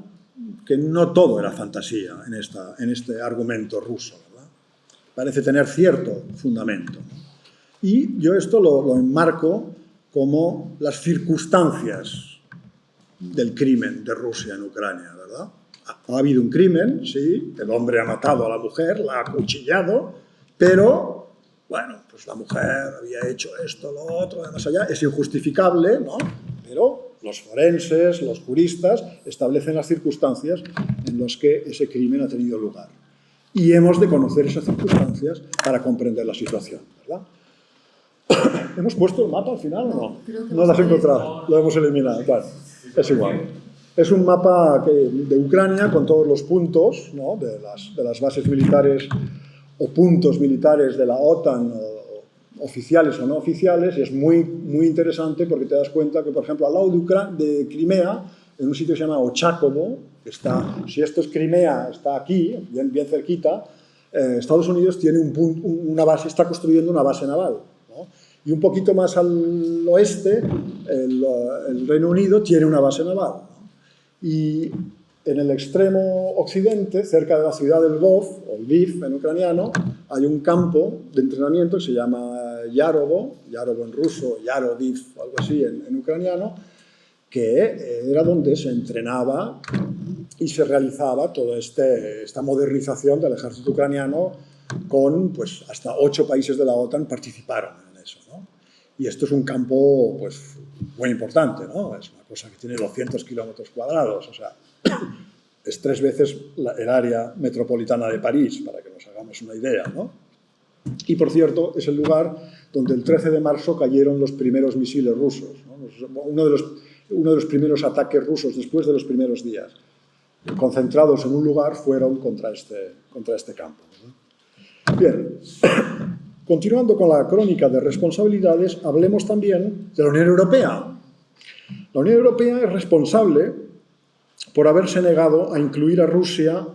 que no todo era fantasía en este argumento ruso, ¿verdad? Parece tener cierto fundamento, ¿no? Y yo esto lo enmarco como las circunstancias del crimen de Rusia en Ucrania, ¿verdad? Ha habido un crimen, sí, el hombre ha matado a la mujer, la ha acuchillado, pero, bueno, pues la mujer había hecho esto, lo otro, además allá, es injustificable, ¿no? Pero los forenses, los juristas, establecen las circunstancias en las que ese crimen ha tenido lugar. Y hemos de conocer esas circunstancias para comprender la situación, ¿verdad? ¿Hemos puesto el mapa al final o no? No lo has encontrado, lo hemos eliminado. Bueno, es igual. Es un mapa de Ucrania con todos los puntos, ¿no? de las bases militares o puntos militares de la OTAN, oficiales o no oficiales, y es muy, muy interesante porque te das cuenta que, por ejemplo, al lado de Crimea, en un sitio que se llama Ochakovo, que está, si esto es Crimea, está aquí, bien cerquita, Estados Unidos tiene una base, está construyendo una base naval, ¿no? Y un poquito más al oeste, el Reino Unido tiene una base naval, ¿no? Y en el extremo occidente, cerca de la ciudad del Lvov, o Lviv en ucraniano, hay un campo de entrenamiento que se llama Yarovo en ruso, Yarodiv, algo así en ucraniano, que era donde se entrenaba y se realizaba toda esta modernización del ejército ucraniano con, pues, hasta 8 países de la OTAN participaron en eso, ¿no? Y esto es un campo, pues, muy importante, ¿no? Es una cosa que tiene 200 kilómetros cuadrados, o sea, es 3 veces el área metropolitana de París, para que nos hagamos una idea, ¿no? Y, por cierto, es el lugar donde el 13 de marzo cayeron los primeros misiles rusos, ¿no? Uno de los primeros ataques rusos después de los primeros días, concentrados en un lugar, fueron contra este campo, ¿no? Bien, continuando con la crónica de responsabilidades, hablemos también de la Unión Europea. La Unión Europea es responsable por haberse negado a incluir a Rusia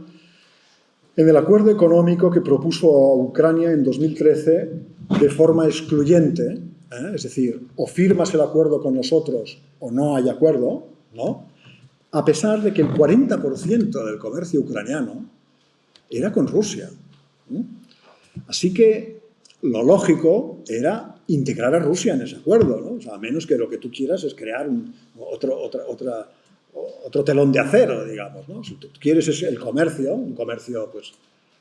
en el acuerdo económico que propuso a Ucrania en 2013 de forma excluyente, es decir, o firmas el acuerdo con nosotros o no hay acuerdo, ¿no? A pesar de que el 40% del comercio ucraniano era con Rusia. Así que lo lógico era integrar a Rusia en ese acuerdo, ¿no? O sea, a menos que lo que tú quieras es crear otro telón de acero, digamos, ¿no? Si tú quieres es el comercio, un comercio pues,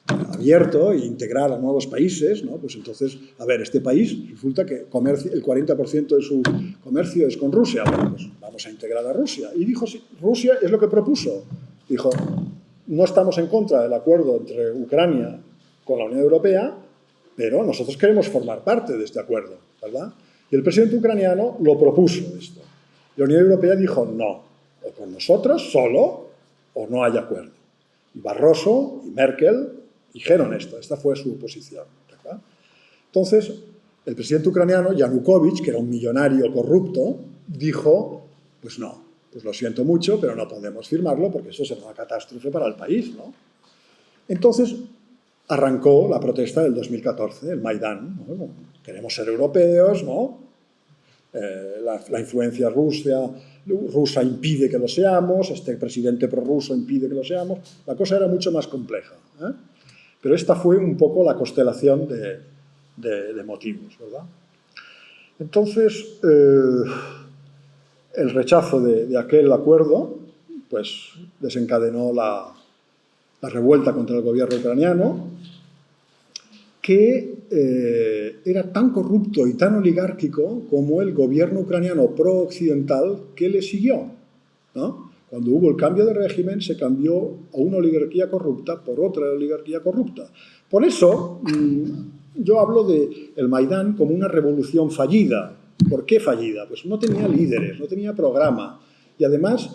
abierto e integrar a nuevos países, ¿no? Pues entonces, a ver, este país resulta que el 40% de su comercio es con Rusia. Bueno, pues vamos a integrar a Rusia. Y dijo, sí, Rusia es lo que propuso. Dijo, no estamos en contra del acuerdo entre Ucrania con la Unión Europea, pero nosotros queremos formar parte de este acuerdo, ¿verdad? Y el presidente ucraniano lo propuso esto. Y la Unión Europea dijo, no, o con nosotros solo, o no hay acuerdo. Y Barroso y Merkel dijeron esto, esta fue su posición, ¿verdad? Entonces, el presidente ucraniano, Yanukovych, que era un millonario corrupto, dijo, pues no, pues lo siento mucho, pero no podemos firmarlo porque eso será una catástrofe para el país, ¿no? Entonces, arrancó la protesta del 2014, el Maidán, ¿no? Queremos ser europeos, ¿no? La influencia rusa impide que lo seamos, este presidente prorruso impide que lo seamos. La cosa era mucho más compleja, ¿eh? Pero esta fue un poco la constelación de motivos, ¿verdad? Entonces, el rechazo de aquel acuerdo pues, desencadenó la revuelta contra el gobierno ucraniano, que era tan corrupto y tan oligárquico como el gobierno ucraniano pro-occidental que le siguió, ¿no? Cuando hubo el cambio de régimen, se cambió a una oligarquía corrupta por otra oligarquía corrupta. Por eso, yo hablo del Maidán como una revolución fallida. ¿Por qué fallida? Pues no tenía líderes, no tenía programa. Y además,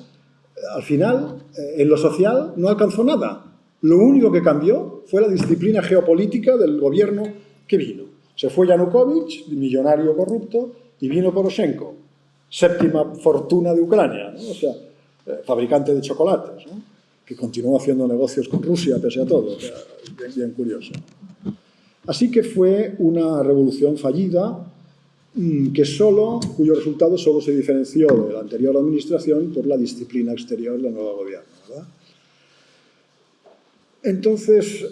al final, en lo social no alcanzó nada. Lo único que cambió fue la disciplina geopolítica del gobierno que vino. Se fue Yanukovych, millonario corrupto, y vino Poroshenko, séptima fortuna de Ucrania, ¿no? O sea, fabricante de chocolates, ¿no? Que continuó haciendo negocios con Rusia pese a todo. O sea, bien curioso. Así que fue una revolución fallida cuyo resultado solo se diferenció de la anterior administración por la disciplina exterior del nuevo gobierno, ¿verdad? Entonces,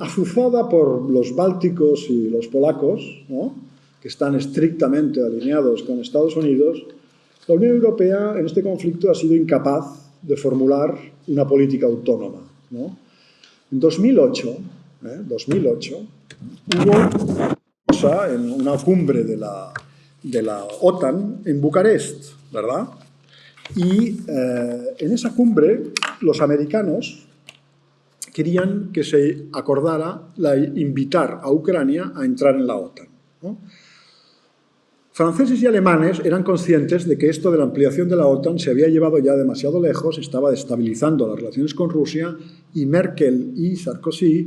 azuzada por los bálticos y los polacos, ¿no? Que están estrictamente alineados con Estados Unidos, la Unión Europea en este conflicto ha sido incapaz de formular una política autónoma, ¿no? En 2008 hubo en una cumbre de la OTAN en Bucarest, ¿verdad? Y en esa cumbre los americanos querían que se acordara invitar a Ucrania a entrar en la OTAN, ¿no? Franceses y alemanes eran conscientes de que esto de la ampliación de la OTAN se había llevado ya demasiado lejos, estaba destabilizando las relaciones con Rusia, y Merkel y Sarkozy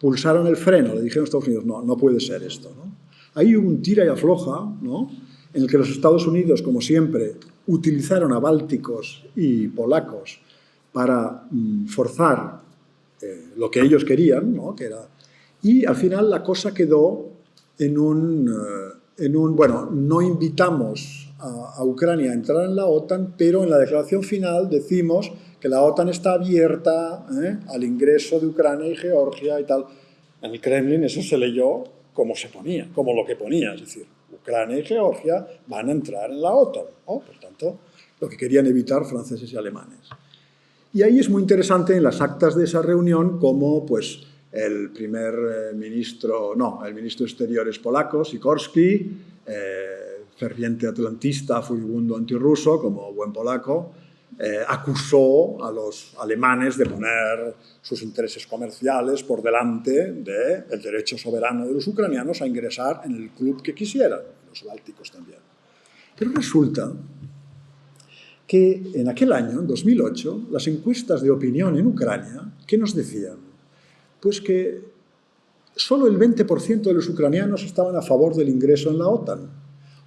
pulsaron el freno, le dijeron a Estados Unidos, no, no puede ser esto, ¿no? Ahí hubo un tira y afloja, ¿no? En el que los Estados Unidos, como siempre, utilizaron a bálticos y polacos para forzar lo que ellos querían, ¿no? Y al final la cosa quedó en bueno, no invitamos a Ucrania a entrar en la OTAN, pero en la declaración final decimos que la OTAN está abierta al ingreso de Ucrania y Georgia y tal. En el Kremlin eso se leyó como lo que ponía, es decir, Ucrania y Georgia van a entrar en la OTAN, ¿no? Por tanto, lo que querían evitar franceses y alemanes. Y ahí es muy interesante en las actas de esa reunión cómo pues, el ministro de Exteriores polaco, Sikorski, ferviente atlantista, furibundo antirruso, como buen polaco, acusó a los alemanes de poner sus intereses comerciales por delante del derecho soberano de los ucranianos a ingresar en el club que quisieran, los bálticos también. Pero resulta que en aquel año, en 2008, las encuestas de opinión en Ucrania, ¿qué nos decían? Pues que solo el 20% de los ucranianos estaban a favor del ingreso en la OTAN.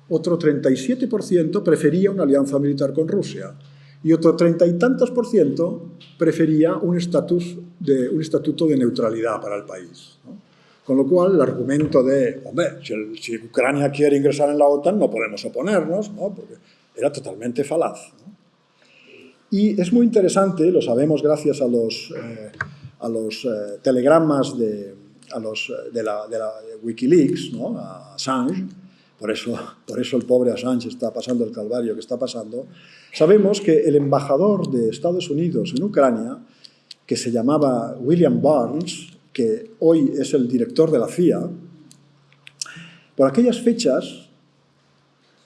Otro 37% prefería una alianza militar con Rusia. Y otro 30 y tantos % prefería un estatuto de neutralidad para el país, ¿no? Con lo cual, el argumento de, hombre, si Ucrania quiere ingresar en la OTAN, no podemos oponernos, ¿no? Porque era totalmente falaz, ¿no? Y es muy interesante, lo sabemos gracias a los telegramas de Wikileaks, ¿no? A Assange, por eso el pobre Assange está pasando el calvario que está pasando, sabemos que el embajador de Estados Unidos en Ucrania, que se llamaba William Burns, que hoy es el director de la CIA, por aquellas fechas,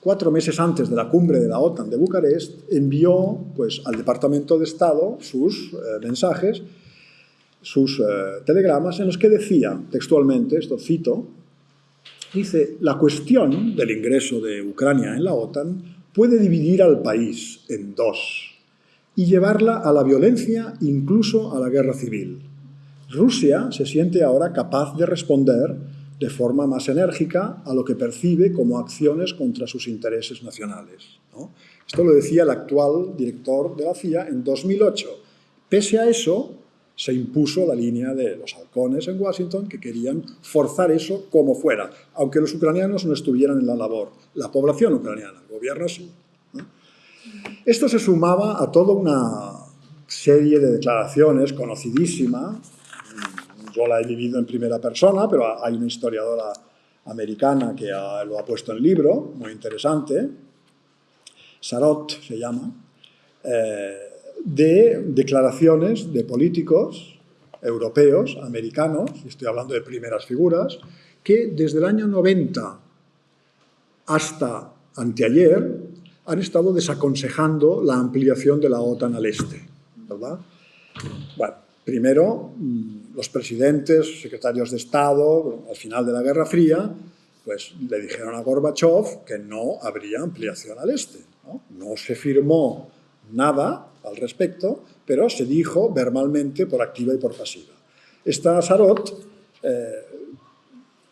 4 meses antes de la cumbre de la OTAN de Bucarest, envió pues, al Departamento de Estado sus mensajes, sus telegramas, en los que decía textualmente, esto cito, dice, la cuestión del ingreso de Ucrania en la OTAN puede dividir al país en dos y llevarla a la violencia, incluso a la guerra civil. Rusia se siente ahora capaz de responder de forma más enérgica a lo que percibe como acciones contra sus intereses nacionales, ¿no? Esto lo decía el actual director de la CIA en 2008. Pese a eso, se impuso la línea de los halcones en Washington, que querían forzar eso como fuera, aunque los ucranianos no estuvieran en la labor, la población ucraniana, el gobierno sí, ¿no? Esto se sumaba a toda una serie de declaraciones conocidísima. Yo la he vivido en primera persona, pero hay una historiadora americana que lo ha puesto en libro, muy interesante, Sarot se llama, de declaraciones de políticos europeos, americanos, y estoy hablando de primeras figuras, que desde el año 90 hasta anteayer han estado desaconsejando la ampliación de la OTAN al este, ¿verdad? Bueno, primero, los presidentes, secretarios de Estado, al final de la Guerra Fría, pues le dijeron a Gorbachev que no habría ampliación al este, ¿no? No se firmó nada al respecto, pero se dijo verbalmente por activa y por pasiva. Esta Sarot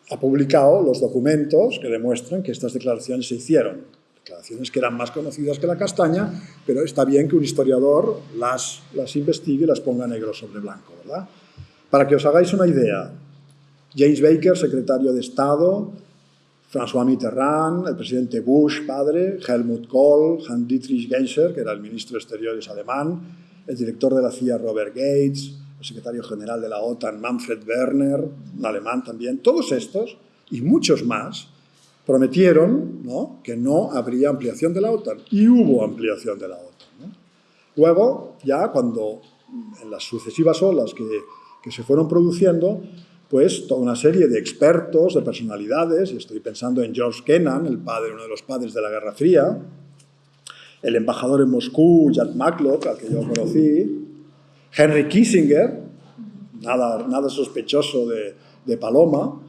ha publicado los documentos que demuestran que estas declaraciones se hicieron. Declaraciones que eran más conocidas que la castaña, pero está bien que un historiador las investigue y las ponga negro sobre blanco, ¿verdad? Para que os hagáis una idea, James Baker, secretario de Estado, François Mitterrand, el presidente Bush, padre, Helmut Kohl, Hans-Dietrich Genscher, que era el ministro de Exteriores alemán, el director de la CIA, Robert Gates, el secretario general de la OTAN, Manfred Werner, un alemán también, todos estos y muchos más prometieron, ¿no?, que no habría ampliación de la OTAN, y hubo ampliación de la OTAN, ¿no? Luego, ya cuando en las sucesivas olas que se fueron produciendo, pues toda una serie de expertos, de personalidades, y estoy pensando en George Kennan, uno de los padres de la Guerra Fría, el embajador en Moscú, Jack Matlock, al que yo conocí, Henry Kissinger, nada sospechoso de Paloma,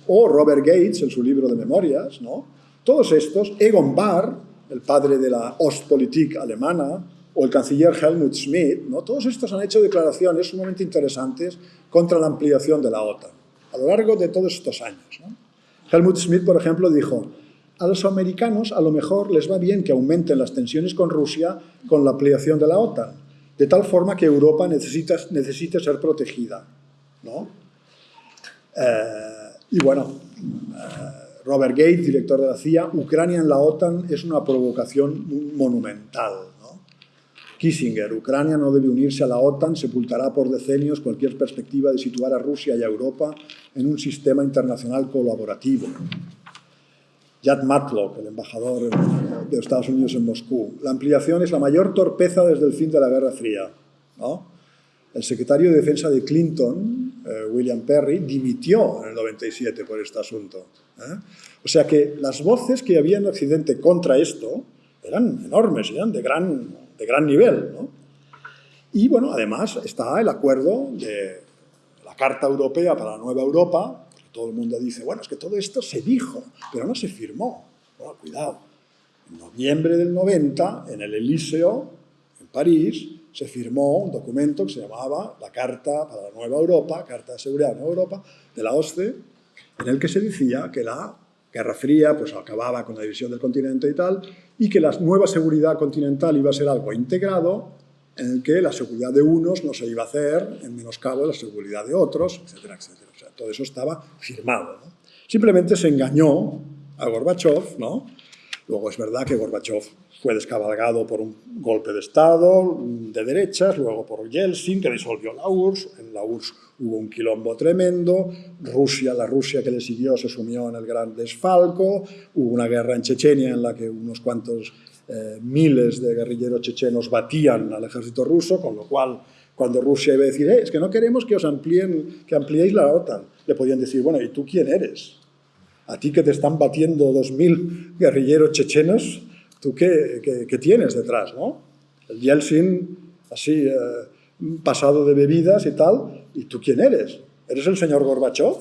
o Robert Gates en su libro de memorias, ¿no? Todos estos, Egon Bahr, el padre de la Ostpolitik alemana, o el canciller Helmut Schmidt, ¿no? Todos estos han hecho declaraciones sumamente interesantes contra la ampliación de la OTAN, a lo largo de todos estos años, ¿no? Helmut Schmidt, por ejemplo, dijo, a los americanos a lo mejor les va bien que aumenten las tensiones con Rusia con la ampliación de la OTAN, de tal forma que Europa necesite ser protegida, ¿no? Y bueno, Robert Gates, director de la CIA, Ucrania en la OTAN es una provocación monumental, ¿no? Kissinger, Ucrania no debe unirse a la OTAN, sepultará por decenios cualquier perspectiva de situar a Rusia y a Europa en un sistema internacional colaborativo. Jack Matlock, el embajador de Estados Unidos en Moscú, la ampliación es la mayor torpeza desde el fin de la Guerra Fría, ¿no? El secretario de Defensa de Clinton, William Perry, dimitió en el 97 por este asunto, ¿eh? O sea que las voces que había en Occidente contra esto eran enormes, eran de gran nivel, ¿no? Y bueno, además está el acuerdo de la Carta Europea para la Nueva Europa. Todo el mundo dice, bueno, es que todo esto se dijo, pero no se firmó. Bueno, cuidado. En noviembre del 90, en el Elíseo, en París, se firmó un documento que se llamaba la Carta para la Nueva Europa, Carta de Seguridad de la Nueva Europa, de la OSCE, en el que se decía que la Guerra Fría pues, acababa con la división del continente y tal, y que la nueva seguridad continental iba a ser algo integrado, en el que la seguridad de unos no se iba a hacer en menoscabo de la seguridad de otros, etcétera, etcétera. O sea, todo eso estaba firmado, ¿no? Simplemente se engañó a Gorbachev, ¿no?, Luego es verdad que Gorbachov fue descabalgado por un golpe de Estado de derechas, luego por Yeltsin, que disolvió la URSS. En la URSS hubo un quilombo tremendo. La Rusia que le siguió se sumió en el gran desfalco. Hubo una guerra en Chechenia en la que unos cuantos miles de guerrilleros chechenos batían al ejército ruso, con lo cual, cuando Rusia iba a decir, es que no queremos que os ampliéis la OTAN, le podían decir, bueno, ¿y tú quién eres? A ti que te están batiendo 2.000 guerrilleros chechenos, ¿tú qué tienes detrás, no? El Yeltsin, así, pasado de bebidas y tal, ¿y tú quién eres? ¿Eres el señor Gorbachov,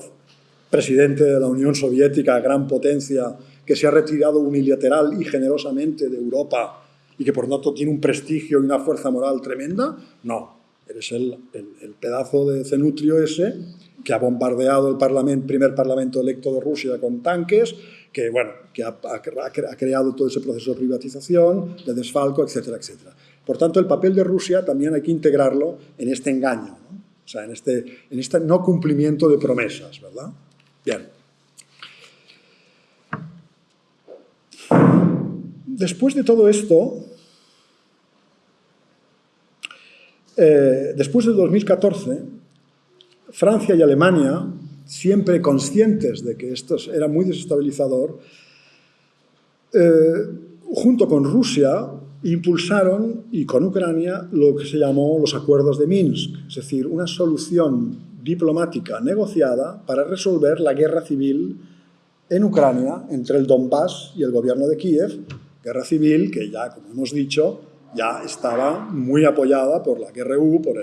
presidente de la Unión Soviética, gran potencia, que se ha retirado unilateral y generosamente de Europa y que por lo tanto tiene un prestigio y una fuerza moral tremenda? No, eres el pedazo de cenutrio ese que ha bombardeado el primer parlamento electo de Rusia con tanques, que ha creado todo ese proceso de privatización, de desfalco, etcétera, etcétera. Por tanto, el papel de Rusia también hay que integrarlo en este engaño, ¿no? O sea, en este no cumplimiento de promesas, ¿verdad? Bien. Después de todo esto, después del 2014, Francia y Alemania, siempre conscientes de que esto era muy desestabilizador, junto con Rusia, impulsaron, y con Ucrania, lo que se llamó los acuerdos de Minsk, es decir, una solución diplomática negociada para resolver la guerra civil en Ucrania entre el Donbass y el gobierno de Kiev, guerra civil que ya, como hemos dicho, ya estaba muy apoyada por la GRU, por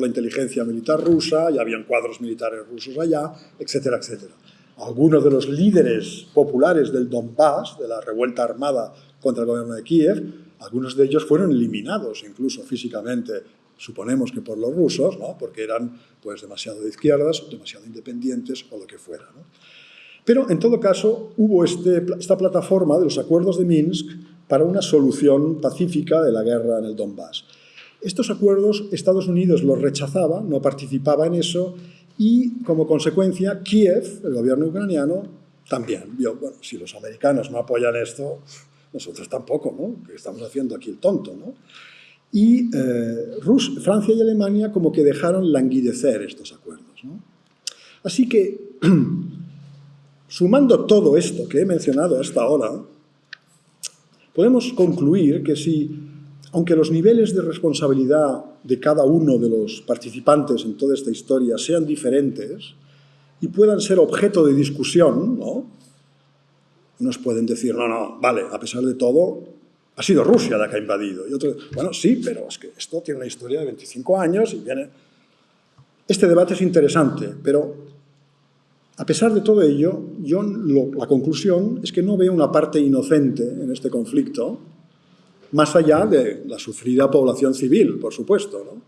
la inteligencia militar rusa, ya habían cuadros militares rusos allá, etcétera, etcétera. Algunos de los líderes populares del Donbass, de la revuelta armada contra el gobierno de Kiev, algunos de ellos fueron eliminados, incluso físicamente, suponemos que por los rusos, ¿no? Porque eran pues, demasiado de izquierdas, demasiado independientes o lo que fuera, ¿no? Pero, en todo caso, hubo esta plataforma de los acuerdos de Minsk para una solución pacífica de la guerra en el Donbass. Estos acuerdos Estados Unidos los rechazaba, no participaba en eso, y, como consecuencia, Kiev, el gobierno ucraniano, también vio, bueno, si los americanos no apoyan esto, nosotros tampoco, ¿no? ¿Qué estamos haciendo aquí el tonto, no? Y Francia y Alemania como que dejaron languidecer estos acuerdos, ¿no? Así que, sumando todo esto que he mencionado hasta ahora, podemos concluir que aunque los niveles de responsabilidad de cada uno de los participantes en toda esta historia sean diferentes y puedan ser objeto de discusión, ¿no? Unos pueden decir, no, vale, a pesar de todo, ha sido Rusia la que ha invadido. Y otros, bueno, sí, pero es que esto tiene una historia de 25 años y viene... Este debate es interesante, pero a pesar de todo ello, la conclusión es que no veo una parte inocente en este conflicto, más allá de la sufrida población civil, por supuesto, ¿no?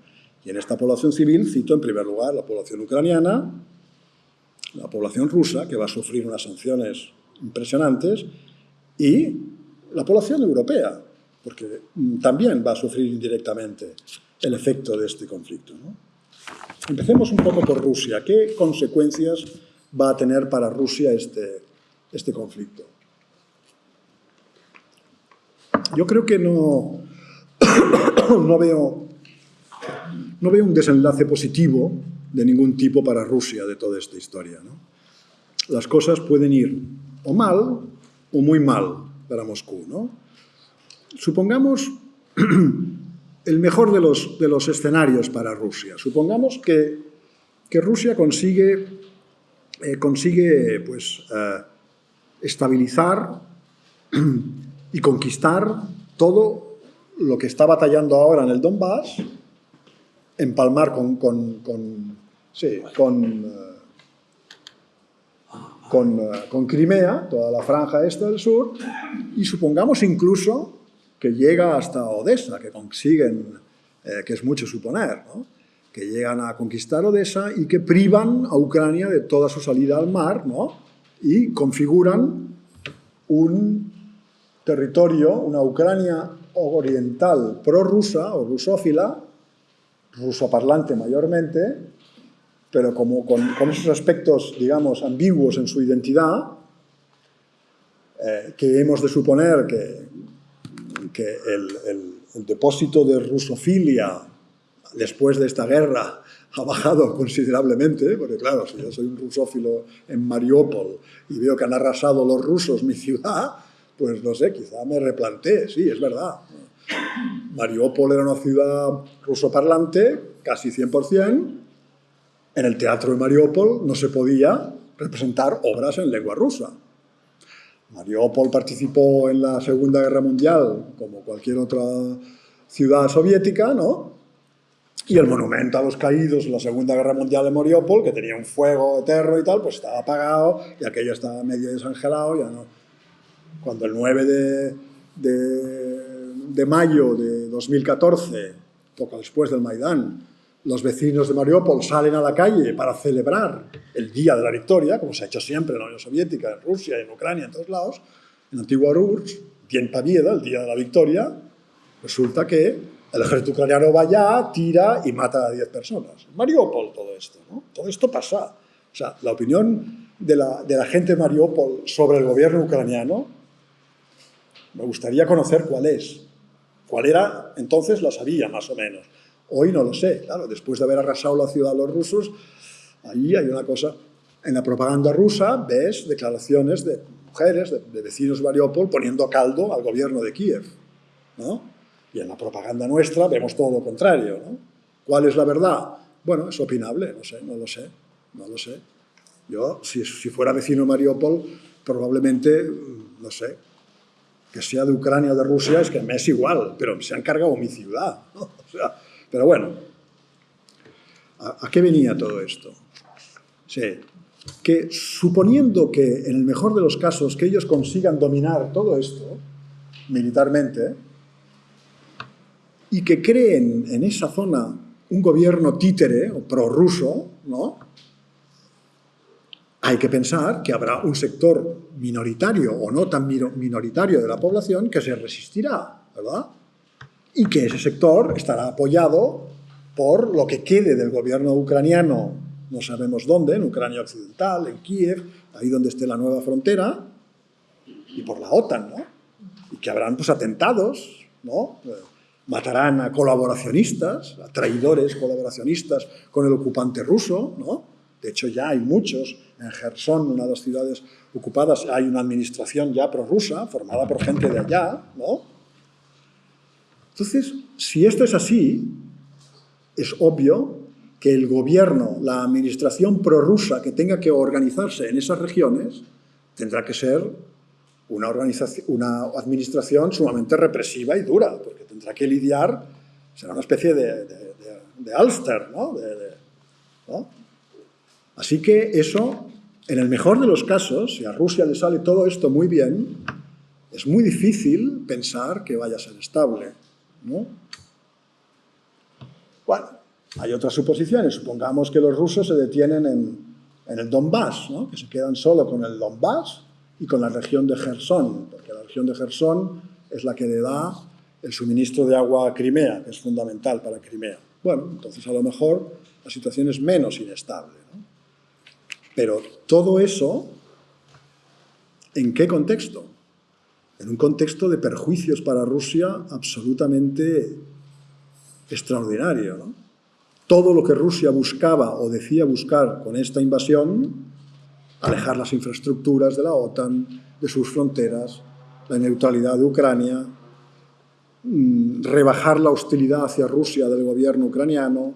Y en esta población civil cito en primer lugar la población ucraniana, la población rusa, que va a sufrir unas sanciones impresionantes, y la población europea, porque también va a sufrir indirectamente el efecto de este conflicto, ¿no? Empecemos un poco por Rusia. ¿Qué consecuencias va a tener para Rusia este conflicto? Yo creo que no veo un desenlace positivo de ningún tipo para Rusia de toda esta historia, ¿no? Las cosas pueden ir o mal o muy mal para Moscú, ¿no? Supongamos el mejor de los escenarios para Rusia. Supongamos que Rusia consigue pues, estabilizar y conquistar todo lo que está batallando ahora en el Donbass, empalmar con Crimea, toda la franja esta del sur, y supongamos incluso que llega hasta Odessa, que consiguen, que es mucho suponer, ¿no? Que llegan a conquistar Odessa y que privan a Ucrania de toda su salida al mar, ¿no? Y configuran un territorio, una Ucrania oriental prorrusa o rusófila, rusoparlante mayormente, pero con esos aspectos, digamos, ambiguos en su identidad, que hemos de suponer que el depósito de rusofilia después de esta guerra ha bajado considerablemente, porque claro, si yo soy un rusófilo en Mariupol y veo que han arrasado los rusos mi ciudad, pues no sé, quizá me replanteé, sí, es verdad. Mariupol era una ciudad rusoparlante, casi 100%. En el teatro de Mariupol no se podía representar obras en lengua rusa. Mariupol participó en la Segunda Guerra Mundial, como cualquier otra ciudad soviética, ¿no? Y el monumento a los caídos en la Segunda Guerra Mundial de Mariupol, que tenía un fuego eterno y tal, pues estaba apagado y aquello estaba medio desangelado, ya no. Cuando el 9 de mayo de 2014, poco después del Maidán, los vecinos de Mariupol salen a la calle para celebrar el Día de la Victoria, como se ha hecho siempre en la Unión Soviética, en Rusia, en Ucrania, en todos lados, en Antigua Rus, Dien Pamieda, el Día de la Victoria, resulta que el ejército ucraniano va allá, tira y mata a 10 personas. En Mariupol todo esto, ¿no? Todo esto pasa. O sea, la opinión de la gente de Mariupol sobre el gobierno ucraniano, me gustaría conocer cuál es. Cuál era, entonces la sabía más o menos. Hoy no lo sé, claro, después de haber arrasado la ciudad a los rusos, ahí hay una cosa. En la propaganda rusa ves declaraciones de mujeres, de vecinos de Mariupol, poniendo caldo al gobierno de Kiev, ¿no? Y en la propaganda nuestra vemos todo lo contrario, ¿no? ¿Cuál es la verdad? Bueno, es opinable, no lo sé. Yo, si fuera vecino de Mariupol, probablemente, no sé, que sea de Ucrania o de Rusia, es que me es igual, pero se han cargado mi ciudad, ¿no? O sea, pero bueno, ¿a qué venía todo esto? Sí, que suponiendo que, en el mejor de los casos, que ellos consigan dominar todo esto militarmente y que creen en esa zona un gobierno títere o prorruso, ¿no? Hay que pensar que habrá un sector minoritario o no tan minoritario de la población que se resistirá, ¿verdad? Y que ese sector estará apoyado por lo que quede del gobierno ucraniano, no sabemos dónde, en Ucrania Occidental, en Kiev, ahí donde esté la nueva frontera, y por la OTAN, ¿no? Y que habrán pues atentados, ¿no? Matarán a colaboracionistas, a traidores colaboracionistas con el ocupante ruso, ¿no? De hecho, ya hay muchos. En Jersón, una de las ciudades ocupadas, hay una administración ya prorrusa, formada por gente de allá, ¿no? Entonces, si esto es así, es obvio que el gobierno, la administración prorrusa que tenga que organizarse en esas regiones, tendrá que ser una administración sumamente represiva y dura, porque tendrá que lidiar, será una especie de Ulster, ¿no? ¿no? Así que eso, en el mejor de los casos, si a Rusia le sale todo esto muy bien, es muy difícil pensar que vaya a ser estable, ¿no? Bueno, hay otras suposiciones. Supongamos que los rusos se detienen en el Donbass, ¿no? Que se quedan solo con el Donbass y con la región de Jersón, porque la región de Jersón es la que le da el suministro de agua a Crimea, que es fundamental para Crimea. Bueno, entonces a lo mejor la situación es menos inestable, ¿no? Pero todo eso, ¿en qué contexto? En un contexto de perjuicios para Rusia absolutamente extraordinario, ¿no? Todo lo que Rusia buscaba o decía buscar con esta invasión, alejar las infraestructuras de la OTAN, de sus fronteras, la neutralidad de Ucrania, rebajar la hostilidad hacia Rusia del gobierno ucraniano,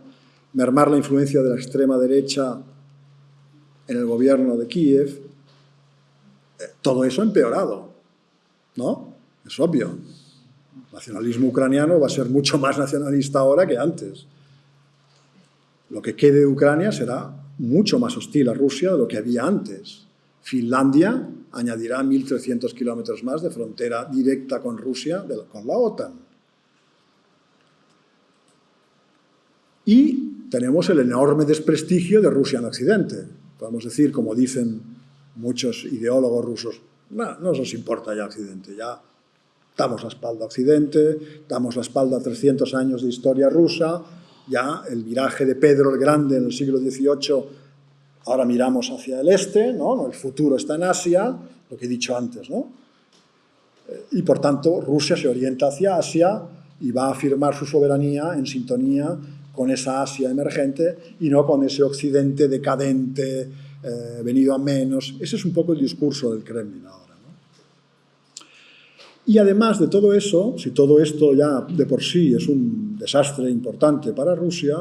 mermar la influencia de la extrema derecha en el gobierno de Kiev, todo eso empeorado, ¿no? Es obvio. El nacionalismo ucraniano va a ser mucho más nacionalista ahora que antes. Lo que quede de Ucrania será mucho más hostil a Rusia de lo que había antes. Finlandia añadirá 1.300 kilómetros más de frontera directa con Rusia, con la OTAN. Y tenemos el enorme desprestigio de Rusia en Occidente. Podemos decir, como dicen muchos ideólogos rusos, no nos importa ya Occidente, ya damos la espalda a Occidente, damos la espalda a 300 años de historia rusa, ya el viraje de Pedro el Grande en el siglo XVIII, ahora miramos hacia el este, ¿no? El futuro está en Asia, lo que he dicho antes, ¿no? Y, por tanto, Rusia se orienta hacia Asia y va a afirmar su soberanía en sintonía con esa Asia emergente y no con ese Occidente decadente, venido a menos. Ese es un poco el discurso del Kremlin ahora, ¿no? Y además de todo eso, si todo esto ya de por sí es un desastre importante para Rusia,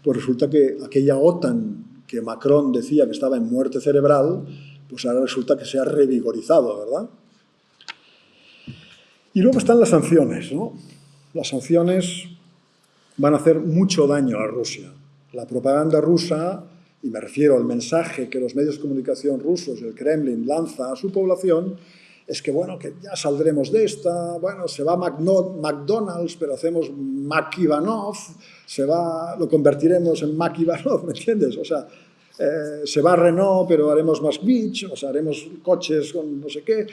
pues resulta que aquella OTAN que Macron decía que estaba en muerte cerebral, pues ahora resulta que se ha revigorizado, ¿verdad? Y luego están las sanciones, ¿no? Las sanciones van a hacer mucho daño a Rusia. La propaganda rusa, y me refiero al mensaje que los medios de comunicación rusos y el Kremlin lanza a su población, es que, bueno, que ya saldremos de esta, bueno, se va McDonald's, pero hacemos Mac-Ivanov, lo convertiremos en Mac-Ivanov, ¿me entiendes? O sea, se va Renault, pero haremos Moskvich, o sea, haremos coches con no sé qué.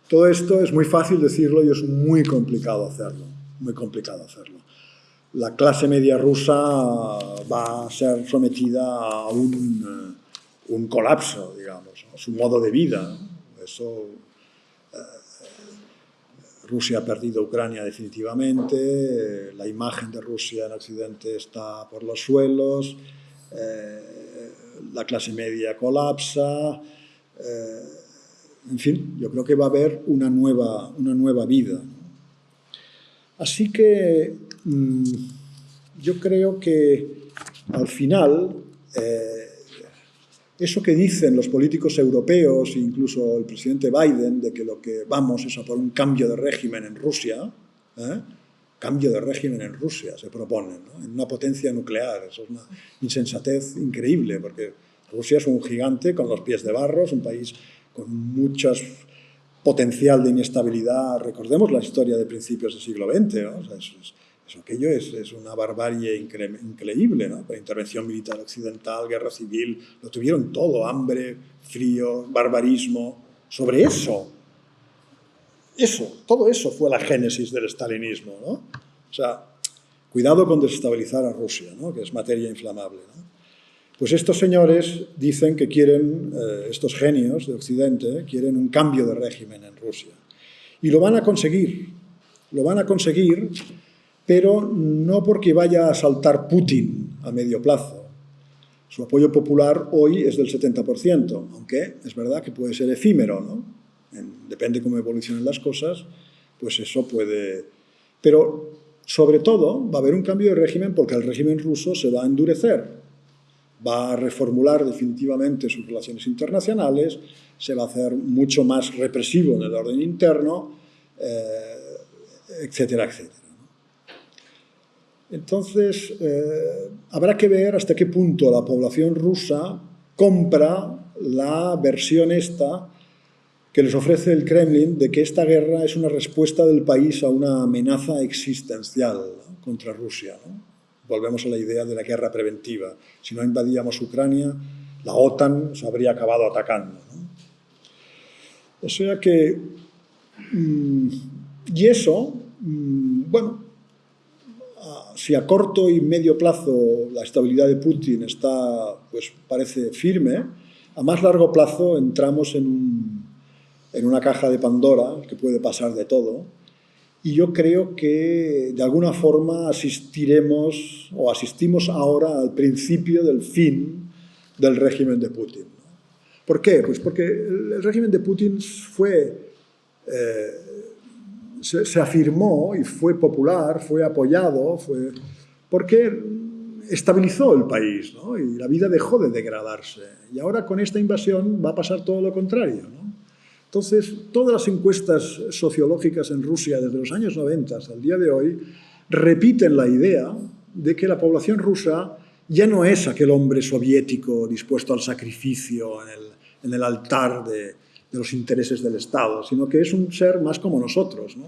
Todo esto es muy fácil decirlo y es muy complicado hacerlo, muy complicado hacerlo. La clase media rusa va a ser sometida a un colapso, digamos, ¿no? Su modo de vida, ¿no? Eso, Rusia ha perdido Ucrania definitivamente, la imagen de Rusia en Occidente está por los suelos, la clase media colapsa, en fin, yo creo que va a haber una nueva vida. Así que yo creo que al final eso que dicen los políticos europeos, incluso el presidente Biden, de que lo que vamos es a por un cambio de régimen en Rusia, cambio de régimen en Rusia se propone, ¿no? En una potencia nuclear. Eso es una insensatez increíble, porque Rusia es un gigante con los pies de barro, es un país con mucho potencial de inestabilidad. Recordemos la historia de principios del siglo XX, ¿no? O sea, aquello es una barbarie increíble, ¿no? La intervención militar occidental, guerra civil, lo tuvieron todo, hambre, frío, barbarismo. Sobre todo eso fue la génesis del estalinismo, ¿no? O sea, cuidado con desestabilizar a Rusia, ¿no? Que es materia inflamable, ¿no? Pues estos señores dicen que quieren, estos genios de Occidente, quieren un cambio de régimen en Rusia. Y lo van a conseguir, pero no porque vaya a saltar Putin a medio plazo. Su apoyo popular hoy es del 70%, aunque es verdad que puede ser efímero, ¿no? Depende cómo evolucionen las cosas, pues eso puede... Pero, sobre todo, va a haber un cambio de régimen porque el régimen ruso se va a endurecer. Va a reformular definitivamente sus relaciones internacionales, se va a hacer mucho más represivo en el orden interno, etcétera, etcétera. Entonces, habrá que ver hasta qué punto la población rusa compra la versión esta que les ofrece el Kremlin de que esta guerra es una respuesta del país a una amenaza existencial, ¿no? Contra Rusia, ¿no? Volvemos a la idea de la guerra preventiva. Si no invadíamos Ucrania, la OTAN se habría acabado atacando, ¿no? O sea que... y eso, bueno, si a corto y medio plazo la estabilidad de Putin está, pues parece firme, a más largo plazo entramos en una caja de Pandora que puede pasar de todo. Y yo creo que de alguna forma asistimos ahora al principio del fin del régimen de Putin. ¿Por qué? Pues porque el régimen de Putin se afirmó y fue popular, fue apoyado, porque estabilizó el país, ¿no? Y la vida dejó de degradarse. Y ahora con esta invasión va a pasar todo lo contrario, ¿no? Entonces, todas las encuestas sociológicas en Rusia desde los años 90 hasta el día de hoy repiten la idea de que la población rusa ya no es aquel hombre soviético dispuesto al sacrificio en el altar de los intereses del Estado, sino que es un ser más como nosotros, ¿no?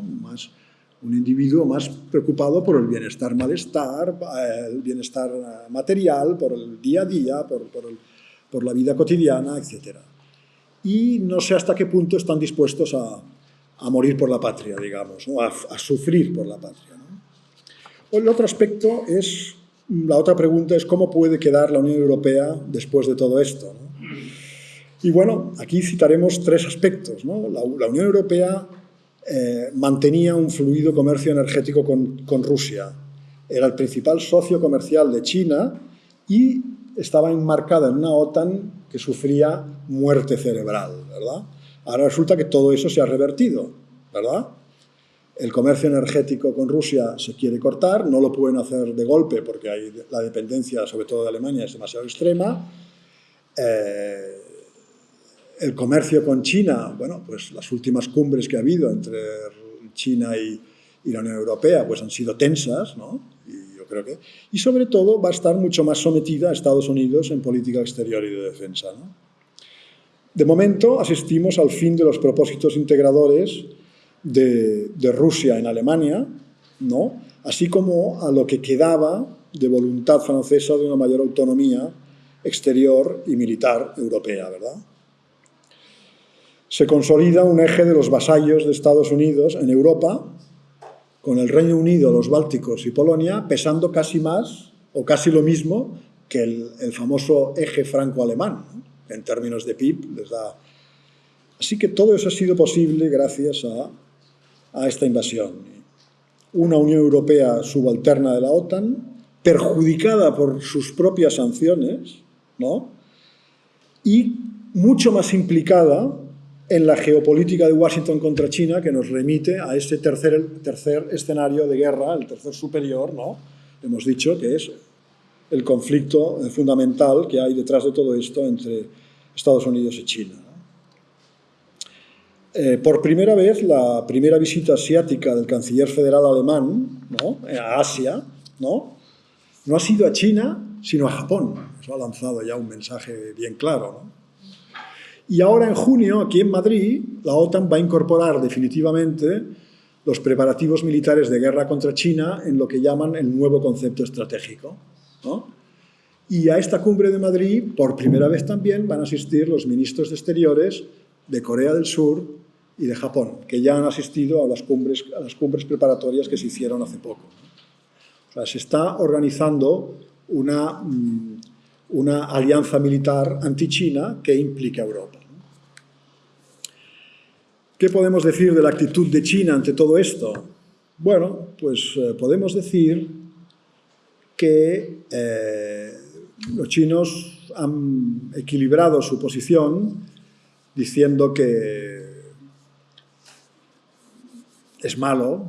Un individuo más preocupado por el bienestar material, por el día a día, por la vida cotidiana, etc. Y no sé hasta qué punto están dispuestos a morir por la patria, digamos, ¿no? a sufrir por la patria, ¿no? El otro aspecto es, la otra pregunta es cómo puede quedar la Unión Europea después de todo esto, ¿no? Y bueno, aquí citaremos tres aspectos, ¿no? La Unión Europea mantenía un fluido comercio energético con Rusia. Era el principal socio comercial de China y estaba enmarcada en una OTAN que sufría muerte cerebral, ¿verdad? Ahora resulta que todo eso se ha revertido, ¿verdad? El comercio energético con Rusia se quiere cortar, no lo pueden hacer de golpe porque la dependencia, sobre todo de Alemania, es demasiado extrema. El comercio con China, bueno, pues las últimas cumbres que ha habido entre China y la Unión Europea pues han sido tensas, ¿no? Y sobre todo va a estar mucho más sometida a Estados Unidos en política exterior y de defensa, ¿no? De momento asistimos al fin de los propósitos integradores de Rusia en Alemania, ¿no? Así como a lo que quedaba de voluntad francesa de una mayor autonomía exterior y militar europea, ¿verdad? Se consolida un eje de los vasallos de Estados Unidos en Europa, con el Reino Unido, los Bálticos y Polonia pesando casi más o casi lo mismo que el famoso eje franco-alemán, ¿no? En términos de PIB les da. Así que todo eso ha sido posible gracias a esta invasión. Una Unión Europea subalterna de la OTAN, perjudicada por sus propias sanciones, ¿no? Y mucho más implicada en la geopolítica de Washington contra China, que nos remite a este tercer escenario de guerra, el tercer superior, ¿no? Hemos dicho que es el conflicto fundamental que hay detrás de todo esto entre Estados Unidos y China, ¿no? Por primera vez, la primera visita asiática del canciller federal alemán, ¿no? A Asia, ¿no? No ha sido a China, sino a Japón. Eso ha lanzado ya un mensaje bien claro, ¿no? Y ahora en junio, aquí en Madrid, la OTAN va a incorporar definitivamente los preparativos militares de guerra contra China en lo que llaman el nuevo concepto estratégico, ¿no? Y a esta cumbre de Madrid, por primera vez también, van a asistir los ministros de Exteriores de Corea del Sur y de Japón, que ya han asistido a las cumbres preparatorias que se hicieron hace poco, ¿no? O sea, se está organizando una alianza militar anti-China que implica a Europa. ¿Qué podemos decir de la actitud de China ante todo esto? Bueno, pues podemos decir que los chinos han equilibrado su posición diciendo que es malo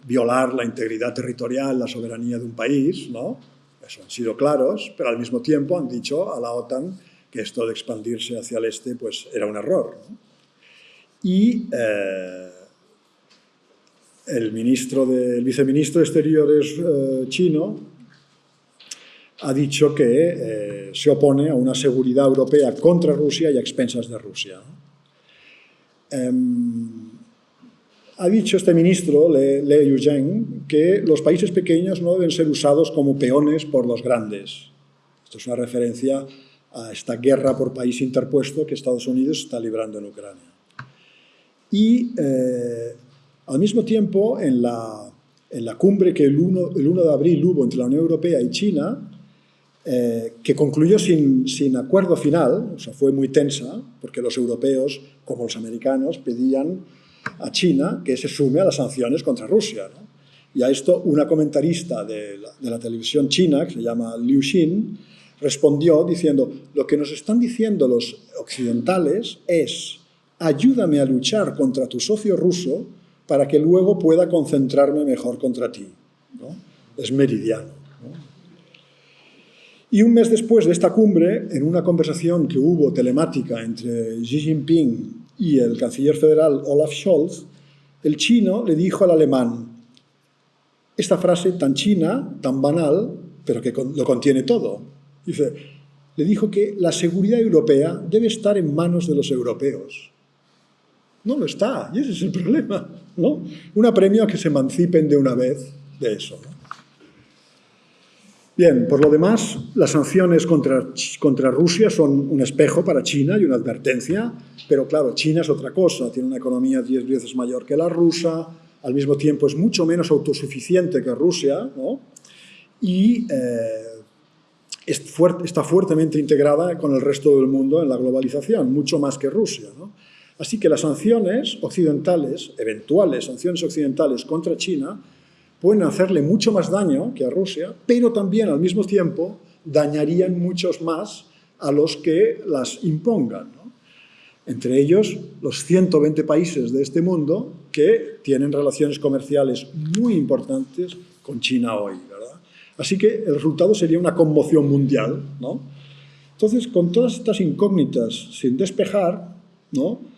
violar la integridad territorial, la soberanía de un país, ¿no? Eso han sido claros, pero al mismo tiempo han dicho a la OTAN que esto de expandirse hacia el este pues, era un error, ¿no? Y el viceministro de Exteriores chino ha dicho que se opone a una seguridad europea contra Rusia y a expensas de Rusia. Ha dicho este ministro, Le Yuzhen, que los países pequeños no deben ser usados como peones por los grandes. Esto es una referencia a esta guerra por país interpuesto que Estados Unidos está librando en Ucrania. Y al mismo tiempo, en la cumbre que el 1 de abril hubo entre la Unión Europea y China, que concluyó sin acuerdo final, o sea, fue muy tensa, porque los europeos, como los americanos, pedían a China que se sume a las sanciones contra Rusia, ¿no? Y a esto una comentarista de la televisión china, que se llama Liu Xin, respondió diciendo: lo que nos están diciendo los occidentales es: ayúdame a luchar contra tu socio ruso para que luego pueda concentrarme mejor contra ti, ¿no? Es meridiano, ¿no? Y un mes después de esta cumbre, en una conversación que hubo telemática entre Xi Jinping y el canciller federal Olaf Scholz, el chino le dijo al alemán esta frase tan china, tan banal, pero que lo contiene todo. Le dijo que la seguridad europea debe estar en manos de los europeos. No lo está, y ese es el problema, ¿no? Un apremio a que se emancipen de una vez de eso, ¿no? Bien, por lo demás, las sanciones contra Rusia son un espejo para China y una advertencia, pero claro, China es otra cosa, tiene una economía 10 veces mayor que la rusa, al mismo tiempo es mucho menos autosuficiente que Rusia, ¿no? Y está fuertemente integrada con el resto del mundo en la globalización, mucho más que Rusia, ¿no? Así que las sanciones occidentales, eventuales sanciones occidentales contra China, pueden hacerle mucho más daño que a Rusia, pero también al mismo tiempo dañarían muchos más a los que las impongan, ¿no? Entre ellos los 120 países de este mundo que tienen relaciones comerciales muy importantes con China hoy, ¿verdad? Así que el resultado sería una conmoción mundial, ¿no? Entonces, con todas estas incógnitas sin despejar, ¿no?,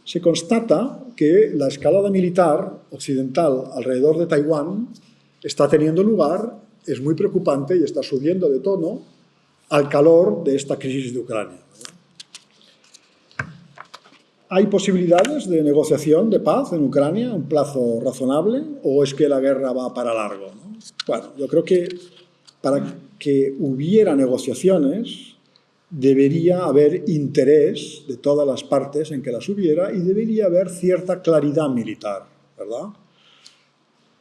se constata que la escalada militar occidental alrededor de Taiwán está teniendo lugar, es muy preocupante y está subiendo de tono al calor de esta crisis de Ucrania. ¿Hay posibilidades de negociación de paz en Ucrania a un plazo razonable o es que la guerra va para largo, ¿no? Bueno, yo creo que para que hubiera negociaciones debería haber interés de todas las partes en que las hubiera y debería haber cierta claridad militar, ¿verdad?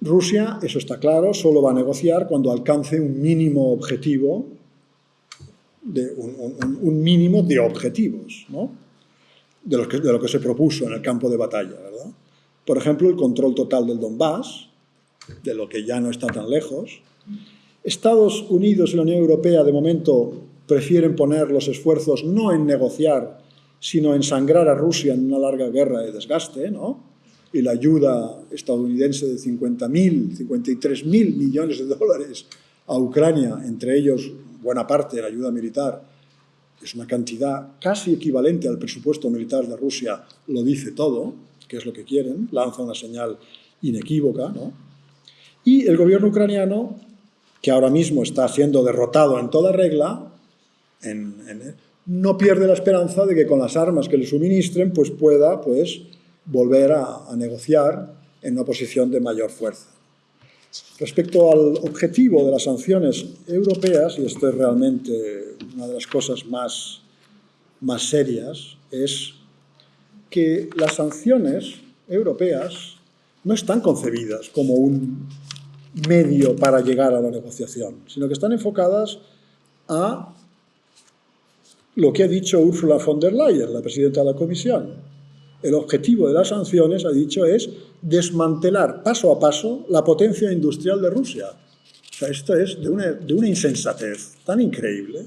Rusia, eso está claro, solo va a negociar cuando alcance un mínimo objetivo, un mínimo de objetivos, ¿no?, de lo que se propuso en el campo de batalla, ¿verdad? Por ejemplo, el control total del Donbass, de lo que ya no está tan lejos. Estados Unidos y la Unión Europea, de momento, prefieren poner los esfuerzos no en negociar, sino en sangrar a Rusia en una larga guerra de desgaste, ¿no? Y la ayuda estadounidense de 53.000 millones de dólares a Ucrania, entre ellos buena parte de la ayuda militar, es una cantidad casi equivalente al presupuesto militar de Rusia, lo dice todo, que es lo que quieren, lanza una señal inequívoca, ¿no? Y el gobierno ucraniano, que ahora mismo está siendo derrotado en toda regla, no pierde la esperanza de que con las armas que le suministren pues pueda volver a negociar en una posición de mayor fuerza. Respecto al objetivo de las sanciones europeas, y esto es realmente una de las cosas más serias, es que las sanciones europeas no están concebidas como un medio para llegar a la negociación, sino que están enfocadas a lo que ha dicho Ursula von der Leyen, la presidenta de la Comisión. El objetivo de las sanciones, ha dicho, es desmantelar paso a paso la potencia industrial de Rusia. O sea, esto es de una insensatez tan increíble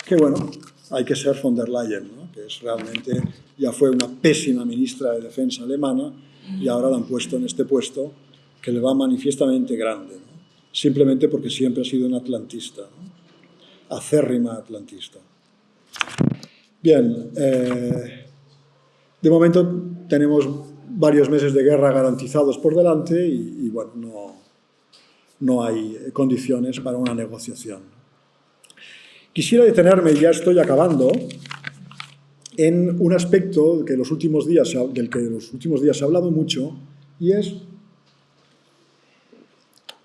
que, bueno, hay que ser von der Leyen, ¿no?, que es realmente, ya fue una pésima ministra de Defensa alemana y ahora la han puesto en este puesto que le va manifiestamente grande, ¿no?, simplemente porque siempre ha sido un atlantista, ¿no?, acérrima atlantista. Bien, de momento tenemos varios meses de guerra garantizados por delante y bueno, no hay condiciones para una negociación. Quisiera detenerme, y ya estoy acabando, en un aspecto del que en los últimos días se ha hablado mucho, y es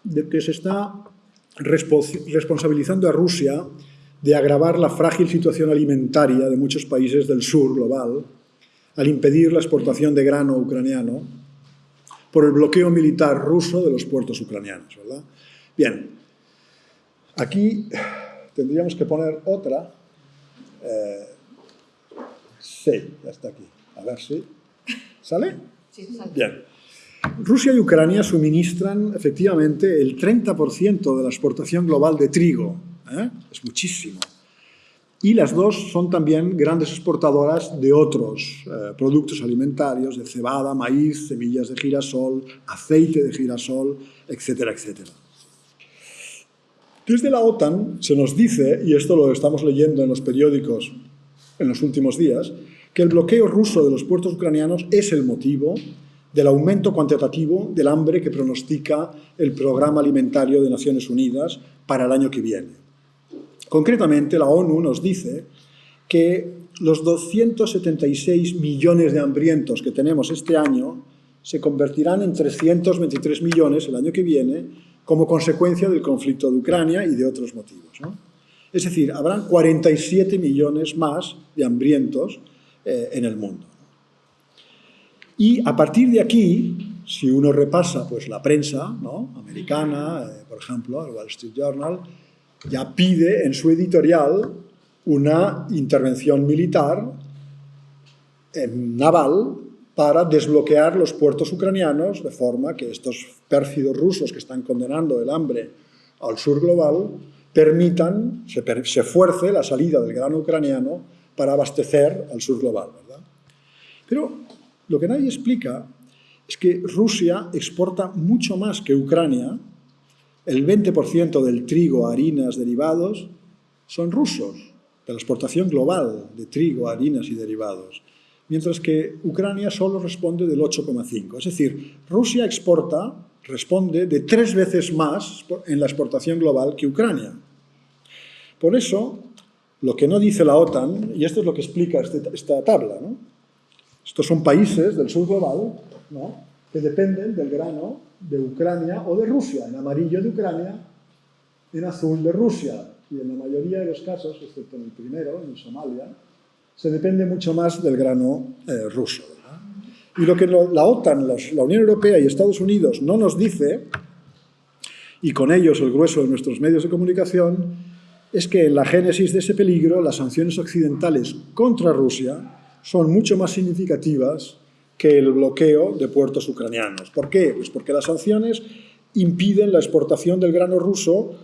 de que se está responsabilizando a Rusia de agravar la frágil situación alimentaria de muchos países del sur global al impedir la exportación de grano ucraniano por el bloqueo militar ruso de los puertos ucranianos, ¿verdad? Bien, aquí tendríamos que poner otra. Sí, ya está aquí. A ver si... ¿Sale? Sí, sale. Bien. Rusia y Ucrania suministran efectivamente el 30% de la exportación global de trigo. Es muchísimo. Y las dos son también grandes exportadoras de otros productos alimentarios, de cebada, maíz, semillas de girasol, aceite de girasol, etcétera, etcétera. Desde la OTAN se nos dice, y esto lo estamos leyendo en los periódicos en los últimos días, que el bloqueo ruso de los puertos ucranianos es el motivo del aumento cuantitativo del hambre que pronostica el Programa Alimentario de Naciones Unidas para el año que viene. Concretamente, la ONU nos dice que los 276 millones de hambrientos que tenemos este año se convertirán en 323 millones el año que viene como consecuencia del conflicto de Ucrania y de otros motivos, ¿no? Es decir, habrán 47 millones más de hambrientos en el mundo. Y a partir de aquí, si uno repasa pues, la prensa, ¿no?, americana, por ejemplo, el Wall Street Journal, ya pide en su editorial una intervención militar naval para desbloquear los puertos ucranianos, de forma que estos pérfidos rusos que están condenando el hambre al sur global permitan, se fuerce la salida del grano ucraniano para abastecer al sur global, ¿verdad? Pero lo que nadie explica es que Rusia exporta mucho más que Ucrania. El 20% del trigo, harinas, derivados son rusos, de la exportación global de trigo, harinas y derivados, mientras que Ucrania solo responde del 8,5%. Es decir, Rusia responde de 3 veces más en la exportación global que Ucrania. Por eso, lo que no dice la OTAN, y esto es lo que explica esta tabla, ¿no? Estos son países del sur global, ¿no?, que dependen del grano de Ucrania o de Rusia, en amarillo de Ucrania, en azul de Rusia, y en la mayoría de los casos, excepto en el primero, en Somalia, se depende mucho más del grano ruso, ¿verdad? Y lo que la OTAN, la Unión Europea y Estados Unidos no nos dice, y con ellos el grueso de nuestros medios de comunicación, es que en la génesis de ese peligro las sanciones occidentales contra Rusia son mucho más significativas que el bloqueo de puertos ucranianos. ¿Por qué? Pues porque las sanciones impiden la exportación del grano ruso,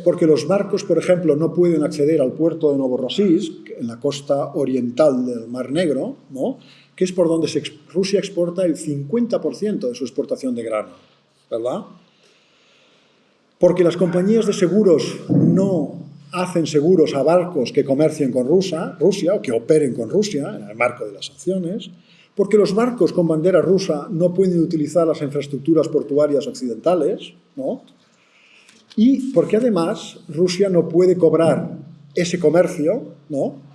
porque los barcos, por ejemplo, no pueden acceder al puerto de Novorossiysk, en la costa oriental del Mar Negro, ¿no?, que es por donde Rusia exporta el 50% de su exportación de grano, ¿verdad? Porque las compañías de seguros no hacen seguros a barcos que comercien con Rusia o que operen con Rusia en el marco de las sanciones, porque los barcos con bandera rusa no pueden utilizar las infraestructuras portuarias occidentales, ¿no?, y porque además Rusia no puede cobrar ese comercio, ¿no?,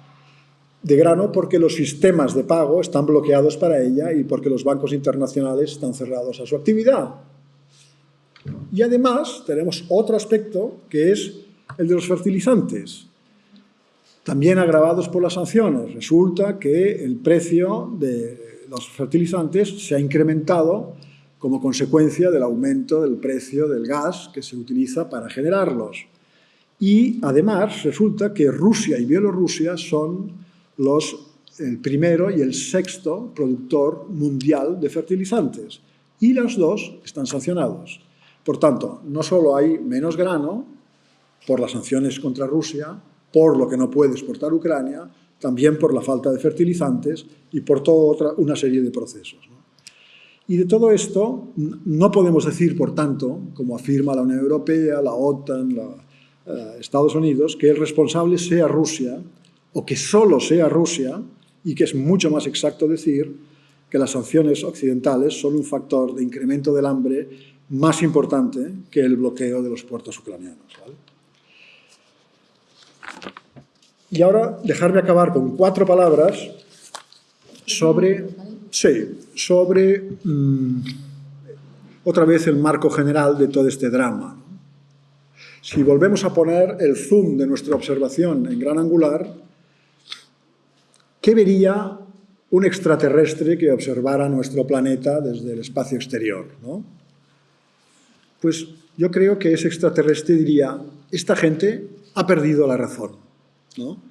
de grano porque los sistemas de pago están bloqueados para ella y porque los bancos internacionales están cerrados a su actividad. Y además tenemos otro aspecto que es el de los fertilizantes, también agravados por las sanciones. Resulta que el precio de los fertilizantes se ha incrementado como consecuencia del aumento del precio del gas que se utiliza para generarlos. Y además resulta que Rusia y Bielorrusia son el primero y el sexto productor mundial de fertilizantes. Y los dos están sancionados. Por tanto, no solo hay menos grano por las sanciones contra Rusia, por lo que no puede exportar Ucrania, también por la falta de fertilizantes y por toda una serie de procesos, ¿no? Y de todo esto no podemos decir, por tanto, como afirma la Unión Europea, la OTAN, Estados Unidos, que el responsable sea Rusia o que solo sea Rusia, y que es mucho más exacto decir que las sanciones occidentales son un factor de incremento del hambre más importante que el bloqueo de los puertos ucranianos, ¿vale? Y ahora dejarme acabar con 4 palabras sobre otra vez el marco general de todo este drama, ¿no? Si volvemos a poner el zoom de nuestra observación en gran angular, ¿qué vería un extraterrestre que observara nuestro planeta desde el espacio exterior, ¿no? Pues yo creo que ese extraterrestre diría: esta gente ha perdido la razón, ¿no?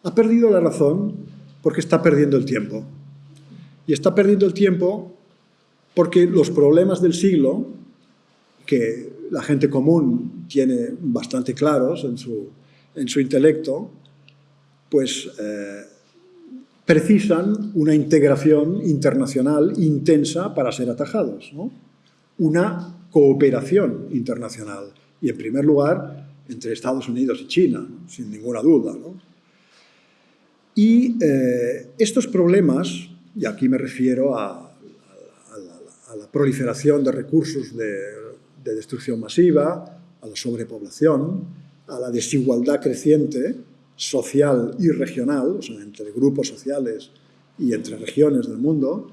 Ha perdido la razón porque está perdiendo el tiempo. Y está perdiendo el tiempo porque los problemas del siglo, que la gente común tiene bastante claros en su intelecto, pues precisan una integración internacional intensa para ser atajados, ¿no? Una cooperación internacional. Y en primer lugar, entre Estados Unidos y China, ¿no?, sin ninguna duda, ¿no? Y estos problemas, y aquí me refiero a la proliferación de recursos de destrucción masiva, a la sobrepoblación, a la desigualdad creciente social y regional, o sea, entre grupos sociales y entre regiones del mundo,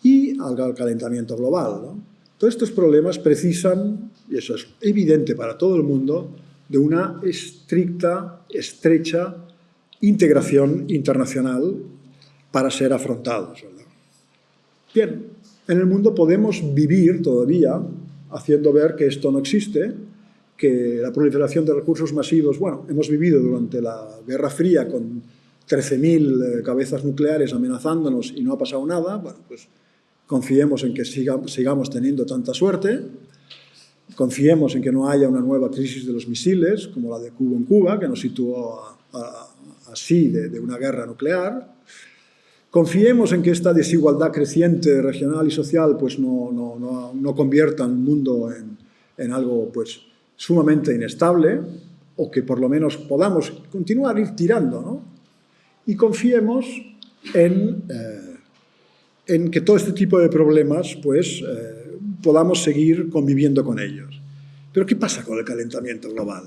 y al calentamiento global, ¿no? Todos estos problemas precisan, y eso es evidente para todo el mundo, de una estricta, estrecha integración internacional para ser afrontados, ¿verdad? Bien, en el mundo podemos vivir todavía haciendo ver que esto no existe, que la proliferación de recursos masivos, bueno, hemos vivido durante la Guerra Fría con 13.000 cabezas nucleares amenazándonos y no ha pasado nada, bueno, pues confiemos en que sigamos teniendo tanta suerte, confiemos en que no haya una nueva crisis de los misiles, como la de Cuba en Cuba, que nos situó así de una guerra nuclear. Confiemos en que esta desigualdad creciente regional y social pues no convierta el mundo en algo pues sumamente inestable, o que por lo menos podamos continuar ir tirando, ¿no? Y confiemos en que todo este tipo de problemas pues podamos seguir conviviendo con ellos. Pero ¿qué pasa con el calentamiento global?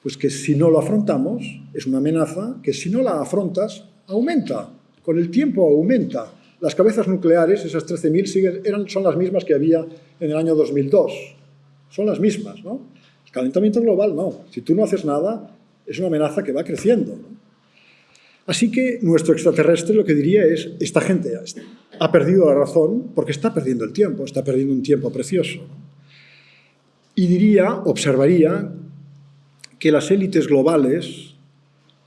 Pues que si no lo afrontamos, es una amenaza que si no la afrontas, aumenta. Con el tiempo aumenta. Las cabezas nucleares, esas 13.000, son las mismas que había en el año 2002. Son las mismas, ¿no? El calentamiento global no. Si tú no haces nada, es una amenaza que va creciendo, ¿no? Así que nuestro extraterrestre lo que diría es, esta gente ha perdido la razón porque está perdiendo el tiempo, está perdiendo un tiempo precioso, ¿no? Y observaría que las élites globales,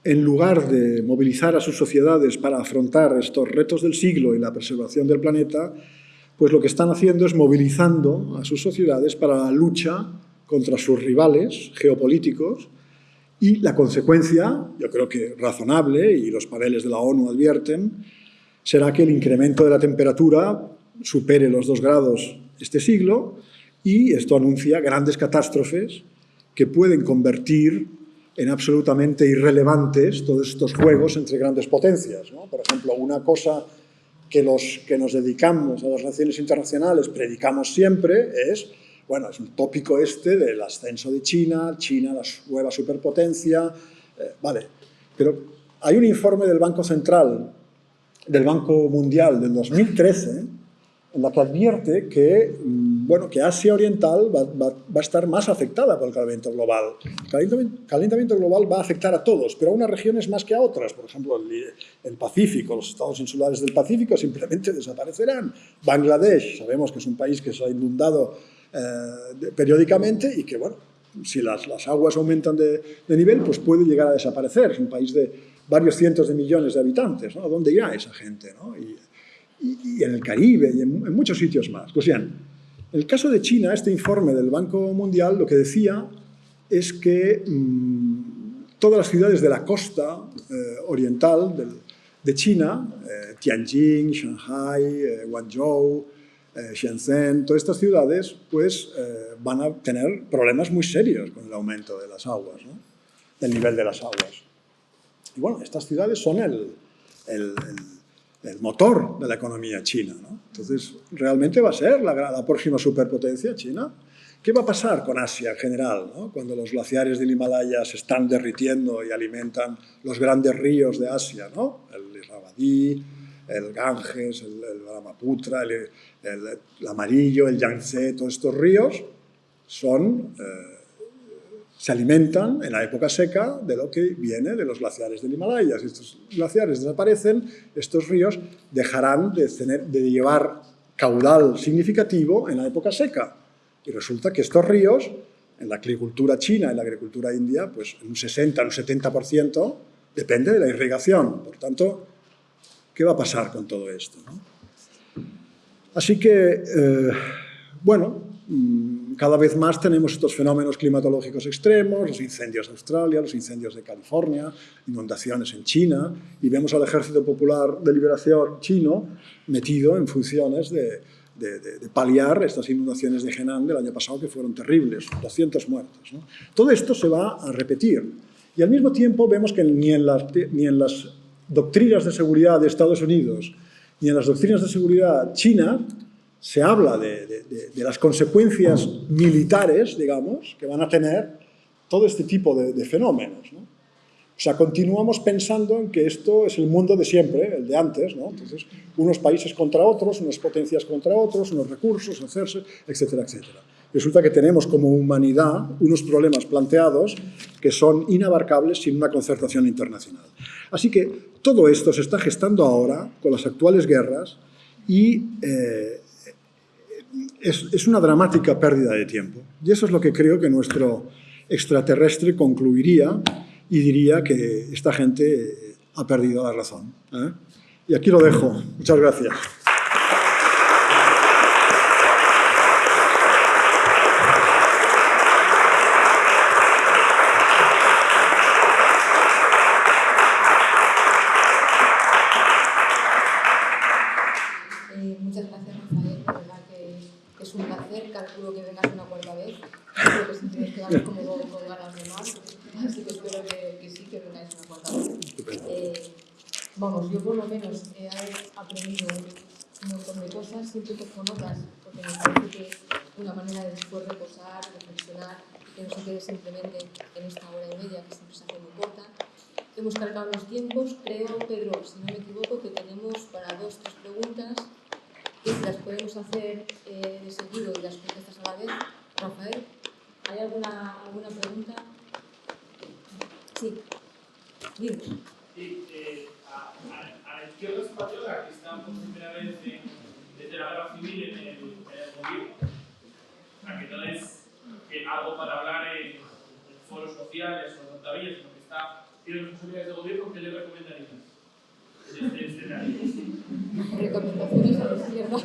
en lugar de movilizar a sus sociedades para afrontar estos retos del siglo y la preservación del planeta, pues lo que están haciendo es movilizando a sus sociedades para la lucha contra sus rivales geopolíticos, y la consecuencia, yo creo que razonable, y los paneles de la ONU advierten, será que el incremento de la temperatura supere los 2 grados este siglo, y esto anuncia grandes catástrofes que pueden convertir en absolutamente irrelevantes todos estos juegos entre grandes potencias, ¿no? Por ejemplo, una cosa que los que nos dedicamos a las relaciones internacionales predicamos siempre es, bueno, es un tópico este del ascenso de China, la nueva superpotencia, vale, pero hay un informe del Banco Central, del Banco Mundial del 2013, en la que advierte que, bueno, que Asia Oriental va a estar más afectada por el calentamiento global. El calentamiento global va a afectar a todos, pero a unas regiones más que a otras. Por ejemplo, el Pacífico, los estados insulares del Pacífico simplemente desaparecerán. Bangladesh, sabemos que es un país que se ha inundado periódicamente y que, bueno, si las aguas aumentan de nivel, pues puede llegar a desaparecer. Es un país de varios cientos de millones de habitantes, ¿no? ¿A dónde irá esa gente, ¿no? Y en el Caribe y en muchos sitios más. Pues bien, en el caso de China, este informe del Banco Mundial lo que decía es que todas las ciudades de la costa oriental de China, Tianjin, Shanghai, Guangzhou, Shenzhen, todas estas ciudades pues, van a tener problemas muy serios con el aumento de las aguas, ¿no? Del nivel de las aguas. Y bueno, estas ciudades son el motor de la economía china, ¿no? Entonces, realmente va a ser la próxima superpotencia China. ¿Qué va a pasar con Asia en general, ¿no? Cuando los glaciares del Himalaya se están derritiendo y alimentan los grandes ríos de Asia, ¿no? El Irrawaddy, el Ganges, el Brahmaputra, el Amarillo, el Yangtze, todos estos ríos se alimentan en la época seca de lo que viene de los glaciares del Himalaya. Si estos glaciares desaparecen, estos ríos dejarán de llevar caudal significativo en la época seca. Y resulta que estos ríos, en la agricultura china y la agricultura india, pues un 60, un 70% depende de la irrigación. Por tanto, ¿qué va a pasar con todo esto, ¿no? Así que, bueno, cada vez más tenemos estos fenómenos climatológicos extremos, los incendios de Australia, los incendios de California, inundaciones en China, y vemos al Ejército Popular de Liberación chino metido en funciones de paliar estas inundaciones de Henan del año pasado que fueron terribles, 200 muertos, ¿no? Todo esto se va a repetir. Y al mismo tiempo vemos que ni en las doctrinas de seguridad de Estados Unidos ni en las doctrinas de seguridad china se habla de las consecuencias militares, digamos, que van a tener todo este tipo de fenómenos, ¿no? O sea, continuamos pensando en que esto es el mundo de siempre, el de antes, ¿no? Entonces, unos países contra otros, unas potencias contra otros, unos recursos, hacerse, etcétera, etcétera. Resulta que tenemos como humanidad unos problemas planteados que son inabarcables sin una concertación internacional. Así que todo esto se está gestando ahora con las actuales guerras y es una dramática pérdida de tiempo. Y eso es lo que creo que nuestro extraterrestre concluiría y diría que esta gente ha perdido la razón. Y aquí lo dejo. Muchas gracias. Muchas gracias, Rafael. La verdad que es un placer. Calculo que vengas una cuarta vez. Creo que si tienes que dar como con ganas de más. Así que espero que sí, que vengáis una cuarta vez. Vamos, yo por lo menos he aprendido un montón de cosas. Siempre cojo notas porque me parece que es una manera de después reposar, reflexionar, que no se quede simplemente en esta hora y media que siempre se hace muy corta. Hemos cargado los tiempos. Creo, Pedro, si no me equivoco, que tenemos para 2 o 3 preguntas que las podemos hacer de seguido y las contestas a la vez. Rafael, ¿hay alguna pregunta? Sí. Dime. Sí, a la izquierda española, que está por primera vez desde la guerra civil en el gobierno, a que no es algo para hablar en foros sociales o en notarías, sino que tiene responsabilidades de gobierno, ¿qué le recomendarías en este escenario? Recomendaciones a la izquierda.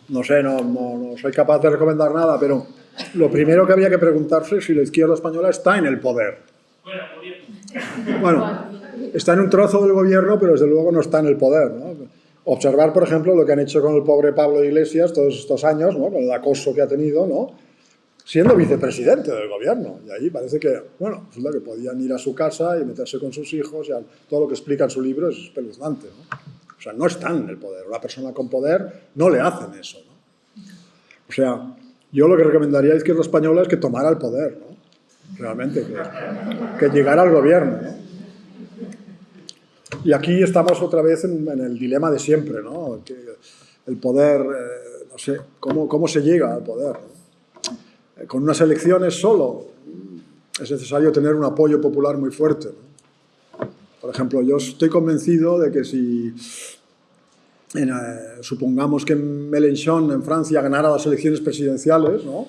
No sé, no soy capaz de recomendar nada, pero lo primero que habría que preguntarse es si la izquierda española está en el poder. Bueno, gobierno. Bueno, está en un trozo del gobierno, pero desde luego no está en el poder, ¿no? Observar, por ejemplo, lo que han hecho con el pobre Pablo Iglesias todos estos años, ¿no? Con el acoso que ha tenido, ¿no? Siendo vicepresidente del gobierno. Y ahí parece que, bueno, resulta que podían ir a su casa y meterse con sus hijos, y todo lo que explica en su libro es espeluznante, ¿no? O sea, no están en el poder. Una persona con poder no le hacen eso, ¿no? O sea, yo lo que recomendaría a la izquierda española es que tomara el poder, ¿no? Realmente, que llegara al gobierno, ¿no? Y aquí estamos otra vez en el dilema de siempre, ¿no? Que el poder, no sé, ¿cómo se llega al poder, ¿no? Con unas elecciones solo es necesario tener un apoyo popular muy fuerte, ¿no? Por ejemplo, yo estoy convencido de que si supongamos que Mélenchon en Francia ganara las elecciones presidenciales, ¿no?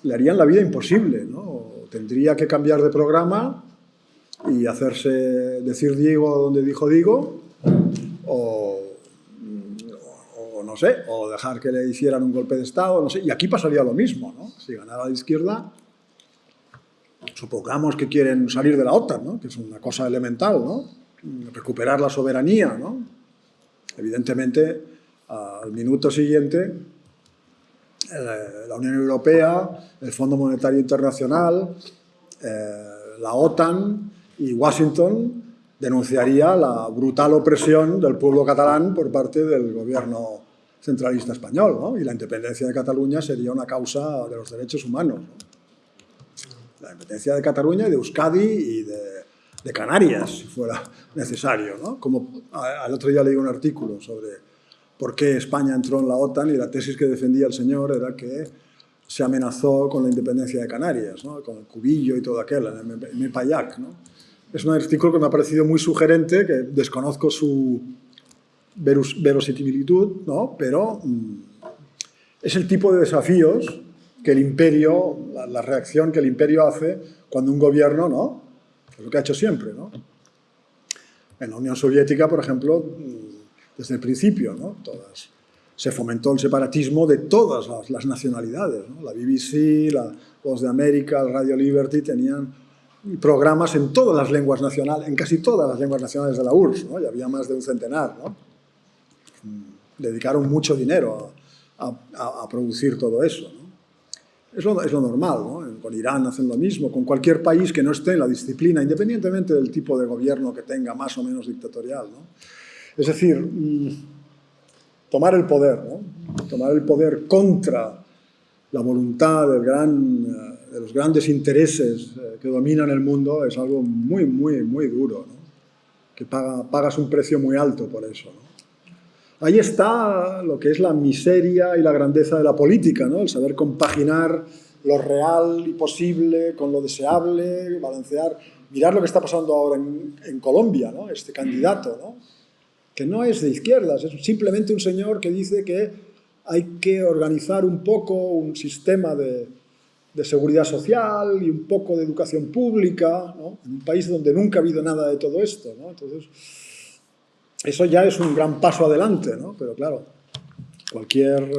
Le harían la vida imposible, ¿no? Tendría que cambiar de programa y decir Diego donde dijo Diego, o no sé, o dejar que le hicieran un golpe de Estado, no sé. Y aquí pasaría lo mismo, ¿no? Si ganara la izquierda, supongamos que quieren salir de la OTAN, ¿no? Que es una cosa elemental, ¿no? Recuperar la soberanía, ¿no? Evidentemente, al minuto siguiente, la Unión Europea, el Fondo Monetario Internacional, la OTAN y Washington denunciaría la brutal opresión del pueblo catalán por parte del gobierno centralista español, ¿no? Y la independencia de Cataluña sería una causa de los derechos humanos, ¿no? La independencia de Cataluña y de Euskadi y de Canarias, si fuera necesario, ¿no? Como al otro día leí un artículo sobre por qué España entró en la OTAN y la tesis que defendía el señor era que se amenazó con la independencia de Canarias, ¿no? Con el Cubillo y todo aquel, en el Mepayac, ¿no? Es un artículo que me ha parecido muy sugerente, que desconozco su verosimilitud, ¿no? Pero es el tipo de desafíos que el imperio, la reacción que el imperio hace cuando un gobierno, ¿no? Es lo que ha hecho siempre, ¿no? En la Unión Soviética, por ejemplo, desde el principio, ¿no? Se fomentó el separatismo de todas las nacionalidades, ¿no? La BBC, la Voz de América, el Radio Liberty tenían programas en todas las lenguas nacionales, en casi todas las lenguas nacionales de la URSS, ¿no? Y había más de un centenar, ¿no? Dedicaron mucho dinero a producir todo eso, ¿no? Es lo normal, ¿no? Con Irán hacen lo mismo, con cualquier país que no esté en la disciplina, independientemente del tipo de gobierno que tenga, más o menos dictatorial, ¿no? Es decir, tomar el poder, ¿no? Tomar el poder contra la voluntad de los grandes intereses que dominan el mundo es algo muy, muy, muy duro, ¿no? Que pagas un precio muy alto por eso, ¿no? Ahí está lo que es la miseria y la grandeza de la política, ¿no? El saber compaginar lo real y posible con lo deseable, balancear. Mirar lo que está pasando ahora en Colombia, ¿no? Este candidato, ¿no? Que no es de izquierdas, es simplemente un señor que dice que hay que organizar un poco un sistema de de seguridad social y un poco de educación pública, ¿no? En un país donde nunca ha habido nada de todo esto, ¿no? Entonces, eso ya es un gran paso adelante, ¿no? Pero claro, cualquier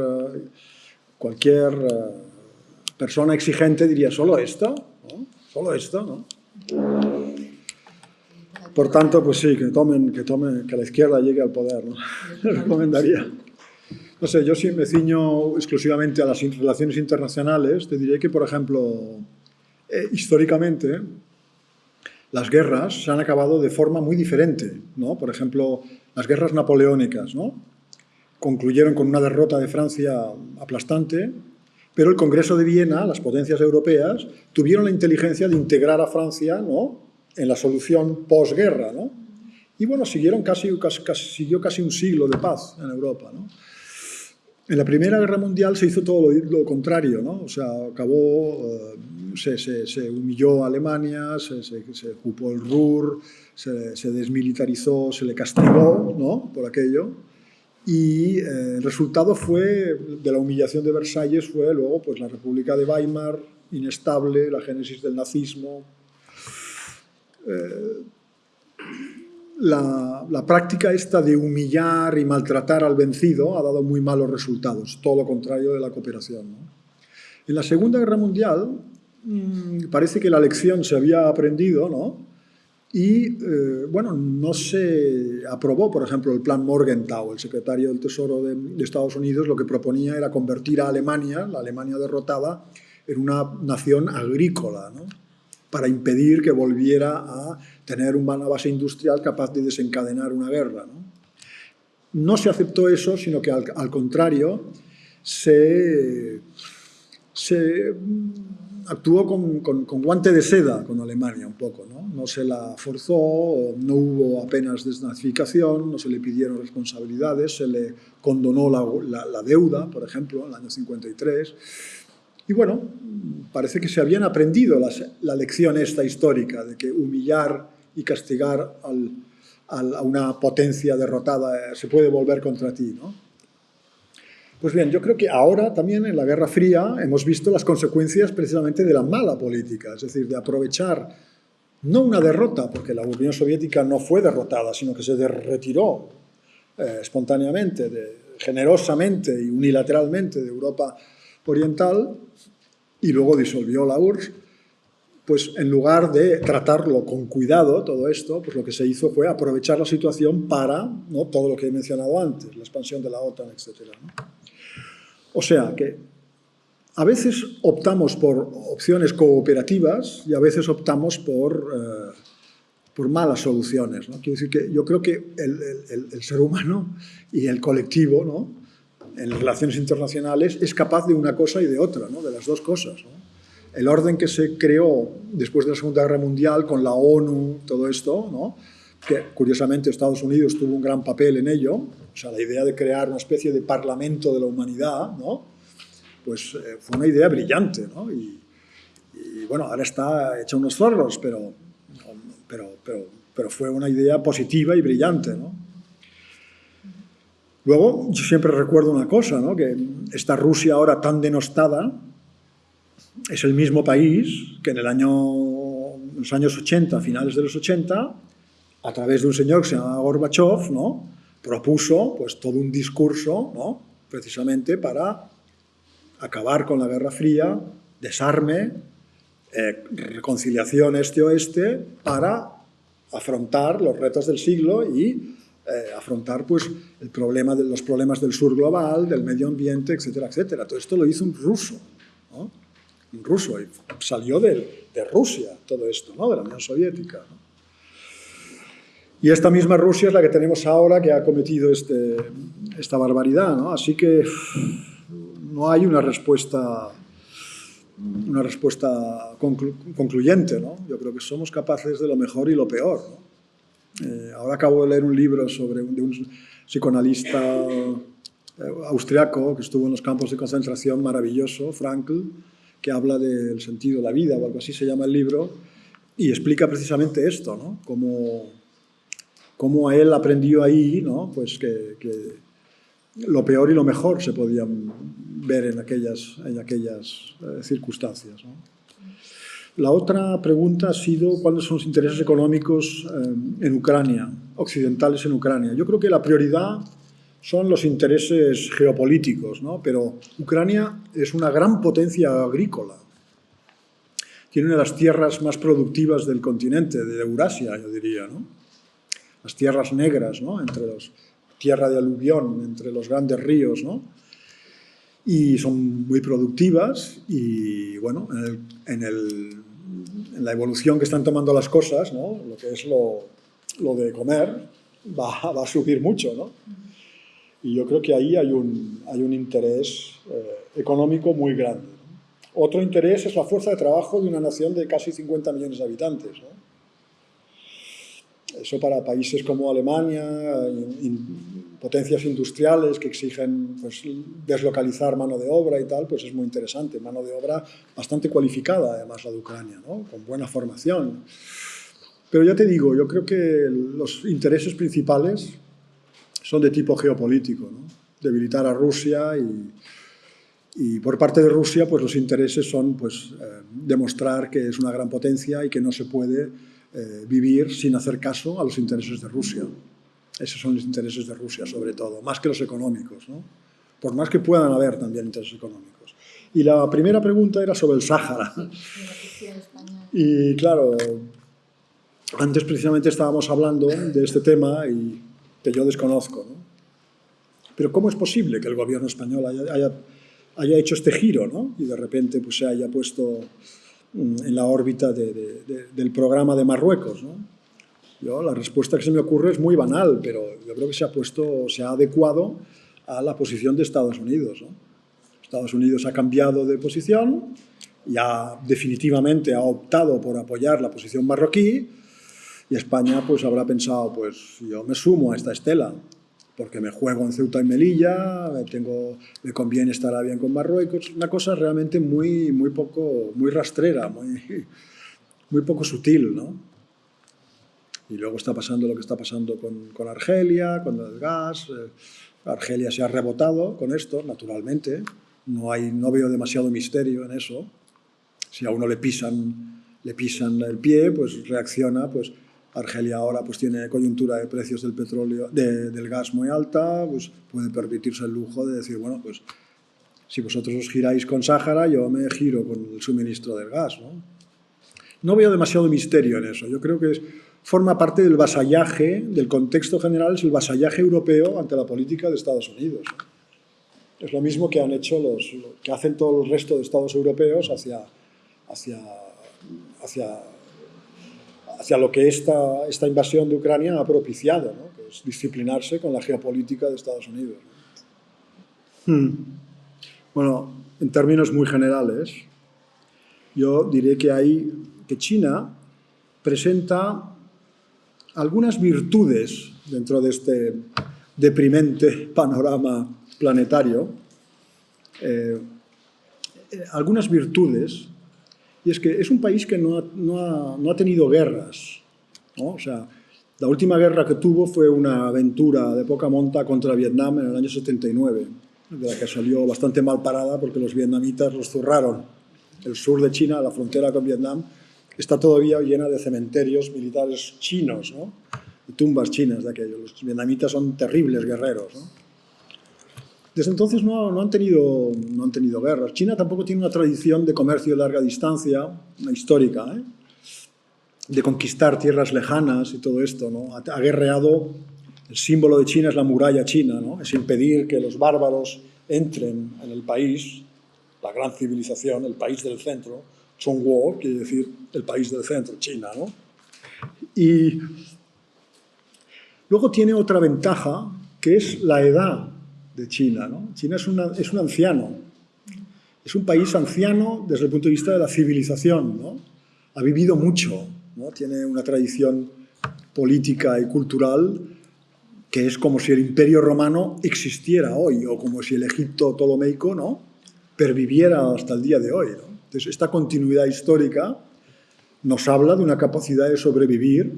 persona exigente diría, ¿solo esto? ¿No? ¿Solo esto? ¿No? Por tanto, pues sí, que la izquierda llegue al poder, ¿no? Le recomendaría. No sé, yo sí me ciño exclusivamente a las relaciones internacionales. Te diré que, por ejemplo, históricamente, las guerras se han acabado de forma muy diferente, ¿no? Por ejemplo, las guerras napoleónicas, ¿no? Concluyeron con una derrota de Francia aplastante, pero el Congreso de Viena, las potencias europeas, tuvieron la inteligencia de integrar a Francia, ¿no?, en la solución posguerra, ¿no? Y bueno, siguió casi un siglo de paz en Europa, ¿no? En la Primera Guerra Mundial se hizo todo lo contrario, ¿no? O sea, se humilló a Alemania, se ocupó el Ruhr, se desmilitarizó, se le castigó, ¿no?, por aquello. Y el resultado de la humillación de Versalles fue luego pues, la República de Weimar, inestable, la génesis del nazismo. La práctica esta de humillar y maltratar al vencido ha dado muy malos resultados, todo lo contrario de la cooperación, ¿no? En la Segunda Guerra Mundial parece que la lección se había aprendido, ¿no? Y, bueno, no se aprobó, por ejemplo, el plan Morgenthau. El secretario del Tesoro de Estados Unidos lo que proponía era convertir a Alemania, la Alemania derrotada, en una nación agrícola, ¿no?, para impedir que volviera a tener una base industrial capaz de desencadenar una guerra, ¿no? No se aceptó eso, sino que al contrario se actuó con guante de seda con Alemania un poco, ¿no? No se la forzó, no hubo apenas desnazificación, no se le pidieron responsabilidades, se le condonó la deuda, por ejemplo, en el año 53. Y bueno, parece que se habían aprendido la lección esta histórica de que humillar y castigar a una potencia derrotada se puede volver contra ti, ¿no? Pues bien, yo creo que ahora también en la Guerra Fría hemos visto las consecuencias precisamente de la mala política, es decir, de aprovechar no una derrota, porque la Unión Soviética no fue derrotada, sino que se retiró espontáneamente, generosamente y unilateralmente de Europa Oriental y luego disolvió la URSS. Pues en lugar de tratarlo con cuidado, todo esto, pues lo que se hizo fue aprovechar la situación para, ¿no?, todo lo que he mencionado antes, la expansión de la OTAN, etc., ¿no? O sea que a veces optamos por opciones cooperativas y a veces optamos por malas soluciones, ¿no? Quiero decir que yo creo que el ser humano y el colectivo, ¿no?, en relaciones internacionales es capaz de una cosa y de otra, ¿no?, de las dos cosas, ¿no? El orden que se creó después de la Segunda Guerra Mundial con la ONU, todo esto, ¿no?, que curiosamente Estados Unidos tuvo un gran papel en ello, o sea, la idea de crear una especie de parlamento de la humanidad, ¿no?, pues fue una idea brillante, ¿no? Y bueno, ahora está hecha unos zorros, pero fue una idea positiva y brillante, ¿no? Luego, yo siempre recuerdo una cosa, ¿no?, que esta Rusia ahora tan denostada es el mismo país que en los años 80, finales de los 80, a través de un señor que se llama Gorbachev, ¿no?, propuso pues, todo un discurso, ¿no?, precisamente para acabar con la Guerra Fría, desarme, reconciliación este-oeste, para afrontar los retos del siglo y afrontar pues, los problemas del sur global, del medio ambiente, etcétera, etcétera. Todo esto lo hizo un ruso, ¿no?, un ruso, y salió de Rusia todo esto, ¿no?, de la Unión Soviética, ¿no? Y esta misma Rusia es la que tenemos ahora, que ha cometido esta barbaridad, ¿no? Así que no hay una respuesta concluyente, ¿no? Yo creo que somos capaces de lo mejor y lo peor, ¿no? Ahora acabo de leer un libro de un psicoanalista austriaco que estuvo en los campos de concentración, maravilloso, Frankl, que habla del sentido de la vida, o algo así se llama el libro, y explica precisamente esto, ¿no?, cómo él aprendió ahí, ¿no?, pues que lo peor y lo mejor se podían ver en aquellas circunstancias, ¿no? La otra pregunta ha sido cuáles son los intereses económicos en Ucrania, occidentales en Ucrania. Yo creo que la prioridad son los intereses geopolíticos, ¿no? Pero Ucrania es una gran potencia agrícola. Tiene una de las tierras más productivas del continente, de Eurasia, yo diría, ¿no? Las tierras negras, ¿no? Tierra de aluvión, entre los grandes ríos, ¿no? Y son muy productivas y, bueno, en la evolución que están tomando las cosas, ¿no? Lo que es lo de comer va a subir mucho, ¿no? Y yo creo que ahí hay un interés económico muy grande, ¿no? Otro interés es la fuerza de trabajo de una nación de casi 50 millones de habitantes, ¿no? Eso para países como Alemania, potencias industriales que exigen pues, deslocalizar mano de obra y tal, pues es muy interesante. Mano de obra bastante cualificada, además, la de Ucrania, ¿no? Con buena formación. Pero ya te digo, yo creo que los intereses principales son de tipo geopolítico, ¿no? Debilitar a Rusia y por parte de Rusia pues los intereses son pues, demostrar que es una gran potencia y que no se puede vivir sin hacer caso a los intereses de Rusia. Esos son los intereses de Rusia, sobre todo, más que los económicos, ¿no? Por más que puedan haber también intereses económicos. Y la primera pregunta era sobre el Sáhara. Y claro, antes precisamente estábamos hablando de este tema y que yo desconozco, ¿no? Pero ¿cómo es posible que el gobierno español haya hecho este giro, ¿no? Y de repente pues, se haya puesto en la órbita del programa de Marruecos, ¿no? La respuesta que se me ocurre es muy banal, pero yo creo que se ha adecuado a la posición de Estados Unidos, ¿no? Estados Unidos ha cambiado de posición, ya definitivamente ha optado por apoyar la posición marroquí y España pues habrá pensado, pues yo me sumo a esta estela, porque me juego en Ceuta y Melilla, me conviene estar bien con Marruecos, una cosa realmente muy rastrera, muy poco sutil, ¿no? Y luego está pasando lo que está pasando con Argelia, con el gas. Argelia se ha rebotado con esto, naturalmente. No veo demasiado misterio en eso. Si a uno le pisan el pie, pues reacciona. Pues Argelia ahora pues tiene coyuntura de precios del petróleo, del gas muy alta, pues puede permitirse el lujo de decir, bueno, pues si vosotros os giráis con Sáhara, yo me giro con el suministro del gas, ¿no? No veo demasiado misterio en eso. Yo creo que forma parte del vasallaje, del contexto general, es el vasallaje europeo ante la política de Estados Unidos. Es lo mismo que han hecho que hacen todo el resto de Estados europeos hacia lo que esta invasión de Ucrania ha propiciado, ¿no? Que es disciplinarse con la geopolítica de Estados Unidos, ¿no? Bueno, en términos muy generales, yo diré que China presenta algunas virtudes dentro de este deprimente panorama planetario, algunas virtudes, y es que es un país que no ha tenido guerras, ¿no? O sea, la última guerra que tuvo fue una aventura de poca monta contra Vietnam en el año 79, de la que salió bastante mal parada porque los vietnamitas los zurraron. El sur de China, la frontera con Vietnam, está todavía llena de cementerios militares chinos, ¿no? Y tumbas chinas de aquellos. Los vietnamitas son terribles guerreros, ¿no? Desde entonces no han tenido guerras. China tampoco tiene una tradición de comercio de larga distancia, una histórica, ¿eh? De conquistar tierras lejanas y todo esto, ¿no? Ha guerreado, el símbolo de China es la muralla china, ¿no? Es impedir que los bárbaros entren en el país, la gran civilización, el país del centro. Zhongguo quiere decir el país del centro, China, ¿no? Y luego tiene otra ventaja, que es la edad de China, ¿no? China es un anciano, es un país anciano desde el punto de vista de la civilización, ¿no? Ha vivido mucho, ¿no? Tiene una tradición política y cultural que es como si el Imperio Romano existiera hoy, o como si el Egipto ptolomeico, ¿no?, perviviera hasta el día de hoy, ¿no? Entonces, esta continuidad histórica nos habla de una capacidad de sobrevivir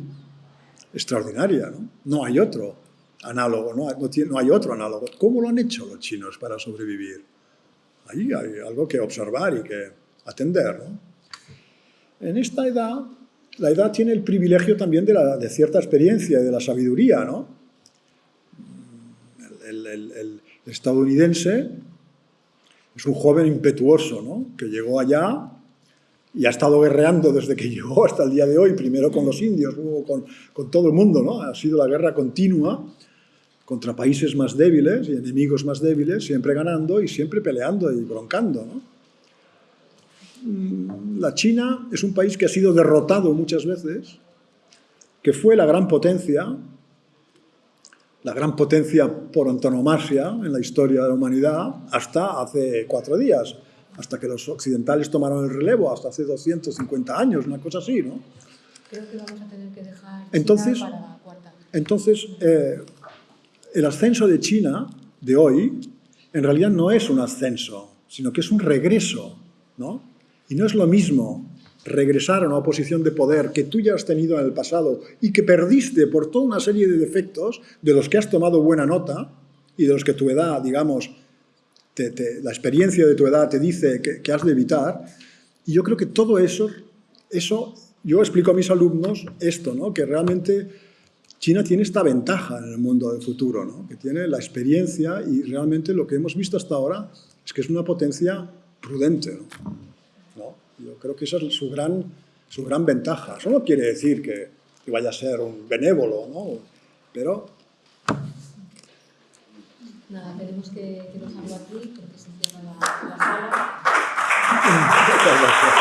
extraordinaria, ¿no? No hay otro análogo, no hay otro análogo. ¿Cómo lo han hecho los chinos para sobrevivir? Ahí hay algo que observar y que atender, ¿no? En esta edad, la edad tiene el privilegio también de cierta experiencia y de la sabiduría, ¿no? El estadounidense es un joven impetuoso, ¿no? Que llegó allá y ha estado guerreando desde que llegó hasta el día de hoy, primero con los indios, luego con todo el mundo, ¿no? Ha sido la guerra continua contra países más débiles y enemigos más débiles, siempre ganando y siempre peleando y broncando, ¿no? La China es un país que ha sido derrotado muchas veces, que fue la gran potencia por antonomasia en la historia de la humanidad hasta hace 4 días, hasta que los occidentales tomaron el relevo, hasta hace 250 años, una cosa así, ¿no? Creo que vamos a tener que dejar Entonces, China para la cuarta. Entonces, el ascenso de China de hoy en realidad no es un ascenso, sino que es un regreso, ¿no? Y no es lo mismo regresar a una posición de poder que tú ya has tenido en el pasado y que perdiste por toda una serie de defectos de los que has tomado buena nota y de los que tu edad, digamos, la experiencia de tu edad te dice que has de evitar. Y yo creo que todo eso yo explico a mis alumnos esto, ¿no? Que realmente China tiene esta ventaja en el mundo del futuro, ¿no? Que tiene la experiencia y realmente lo que hemos visto hasta ahora es que es una potencia prudente, ¿no? Yo creo que esa es su gran ventaja. Eso no quiere decir que vaya a ser un benévolo, ¿no? Pero... Nada, tenemos que dejarlo aquí porque se cierra la sala. Muchas gracias.